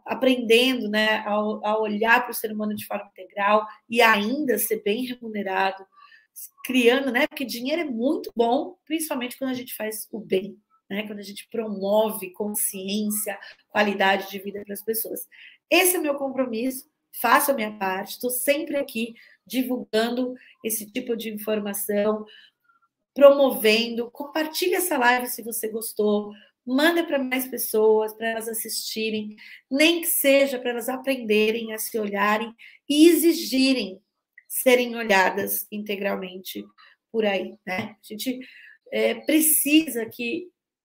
aprendendo, né, a olhar para o ser humano de forma integral e ainda ser bem remunerado, criando, né? Porque dinheiro é muito bom, principalmente quando a gente faz o bem, né? Quando a gente promove consciência, qualidade de vida para as pessoas. Esse é o meu compromisso, faço a minha parte, estou sempre aqui divulgando esse tipo de informação, promovendo, compartilhe essa live se você gostou, manda para mais pessoas, para elas assistirem, nem que seja para elas aprenderem a se olharem e exigirem serem olhadas integralmente por aí, né? A gente precisa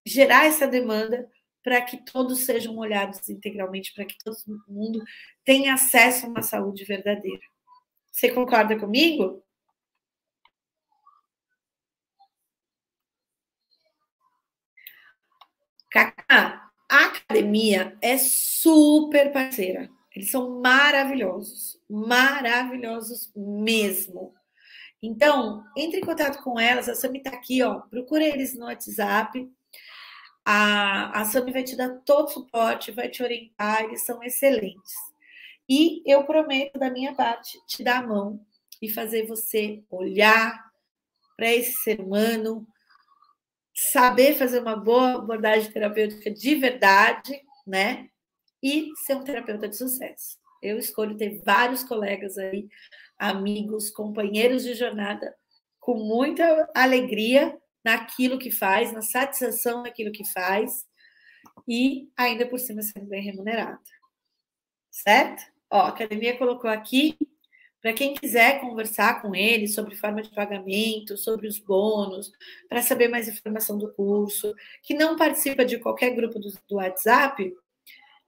gerar essa demanda para que todos sejam olhados integralmente, para que todo mundo tenha acesso a uma saúde verdadeira. Você concorda comigo? Cacá, a academia é super parceira. Eles são maravilhosos mesmo. Então, entre em contato com elas, a Sami está aqui, ó. Procura eles no WhatsApp. A Sami vai te dar todo o suporte, vai te orientar, eles são excelentes. E eu prometo, da minha parte, te dar a mão e fazer você olhar para esse ser humano, saber fazer uma boa abordagem terapêutica de verdade, né? E ser um terapeuta de sucesso. Eu escolho ter vários colegas aí, amigos, companheiros de jornada, com muita alegria naquilo que faz, na satisfação daquilo que faz, e ainda por cima sendo bem remunerado. Certo? Ó, a academia colocou aqui, para quem quiser conversar com ele sobre forma de pagamento, sobre os bônus, para saber mais informação do curso, que não participa de qualquer grupo do WhatsApp,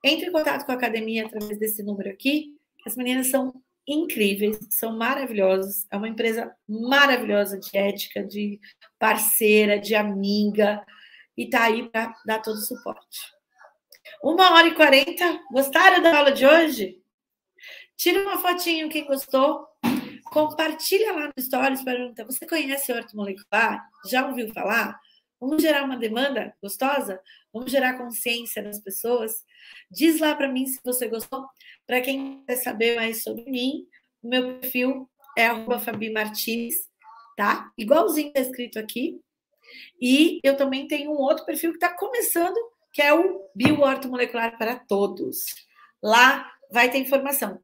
entre em contato com a academia através desse número aqui, que as meninas são incríveis, são maravilhosas, é uma empresa maravilhosa de ética, de parceira, de amiga, e está aí para dar todo o suporte. 1h40, gostaram da aula de hoje? Tira uma fotinho quem gostou, compartilha lá no Stories, pergunta, você conhece o ortomolecular? Já ouviu falar? Vamos gerar uma demanda gostosa? Vamos gerar consciência nas pessoas? Diz lá para mim se você gostou. Para quem quer saber mais sobre mim, o meu perfil é @fabimartins, tá? Igualzinho está escrito aqui. E eu também tenho um outro perfil que está começando, que é o Bioortomolecular para Todos. Lá vai ter informação.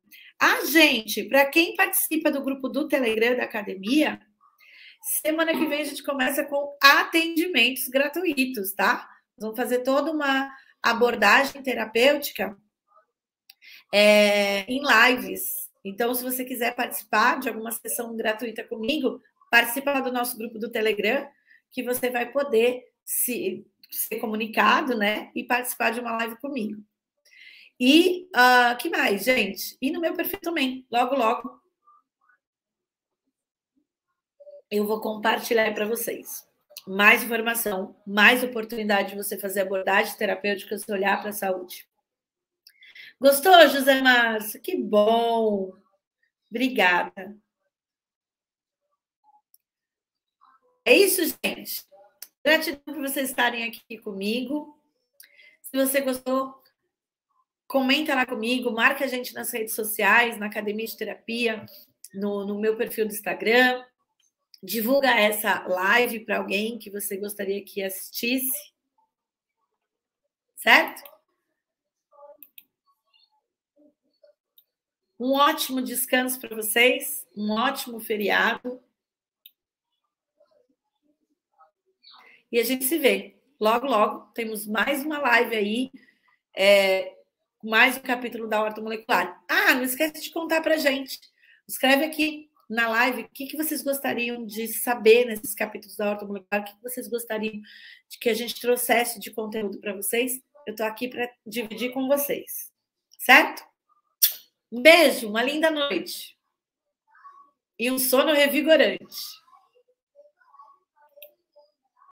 Gente, para quem participa do grupo do Telegram da academia, semana que vem a gente começa com atendimentos gratuitos, tá? Vamos fazer toda uma abordagem terapêutica em lives. Então, se você quiser participar de alguma sessão gratuita comigo, participa do nosso grupo do Telegram, que você vai poder ser comunicado, né? E participar de uma live comigo. E que mais, gente? E no meu perfil também, logo, logo, eu vou compartilhar para vocês mais informação, mais oportunidade de você fazer abordagens terapêuticas e olhar para a saúde. Gostou, José Márcio? Que bom! Obrigada. É isso, gente. Gratidão por vocês estarem aqui comigo. Se você gostou, comenta lá comigo, marca a gente nas redes sociais, na Academia de Terapia, no meu perfil do Instagram. Divulga essa live para alguém que você gostaria que assistisse. Certo? Um ótimo descanso para vocês, um ótimo feriado. E a gente se vê. Logo, logo, temos mais uma live aí, mais um capítulo da ortomolecular. Não esquece de contar para a gente. Escreve aqui na live o que vocês gostariam de saber nesses capítulos da ortomolecular, o que vocês gostariam de que a gente trouxesse de conteúdo para vocês. Eu estou aqui para dividir com vocês. Certo? Um beijo, uma linda noite. E um sono revigorante.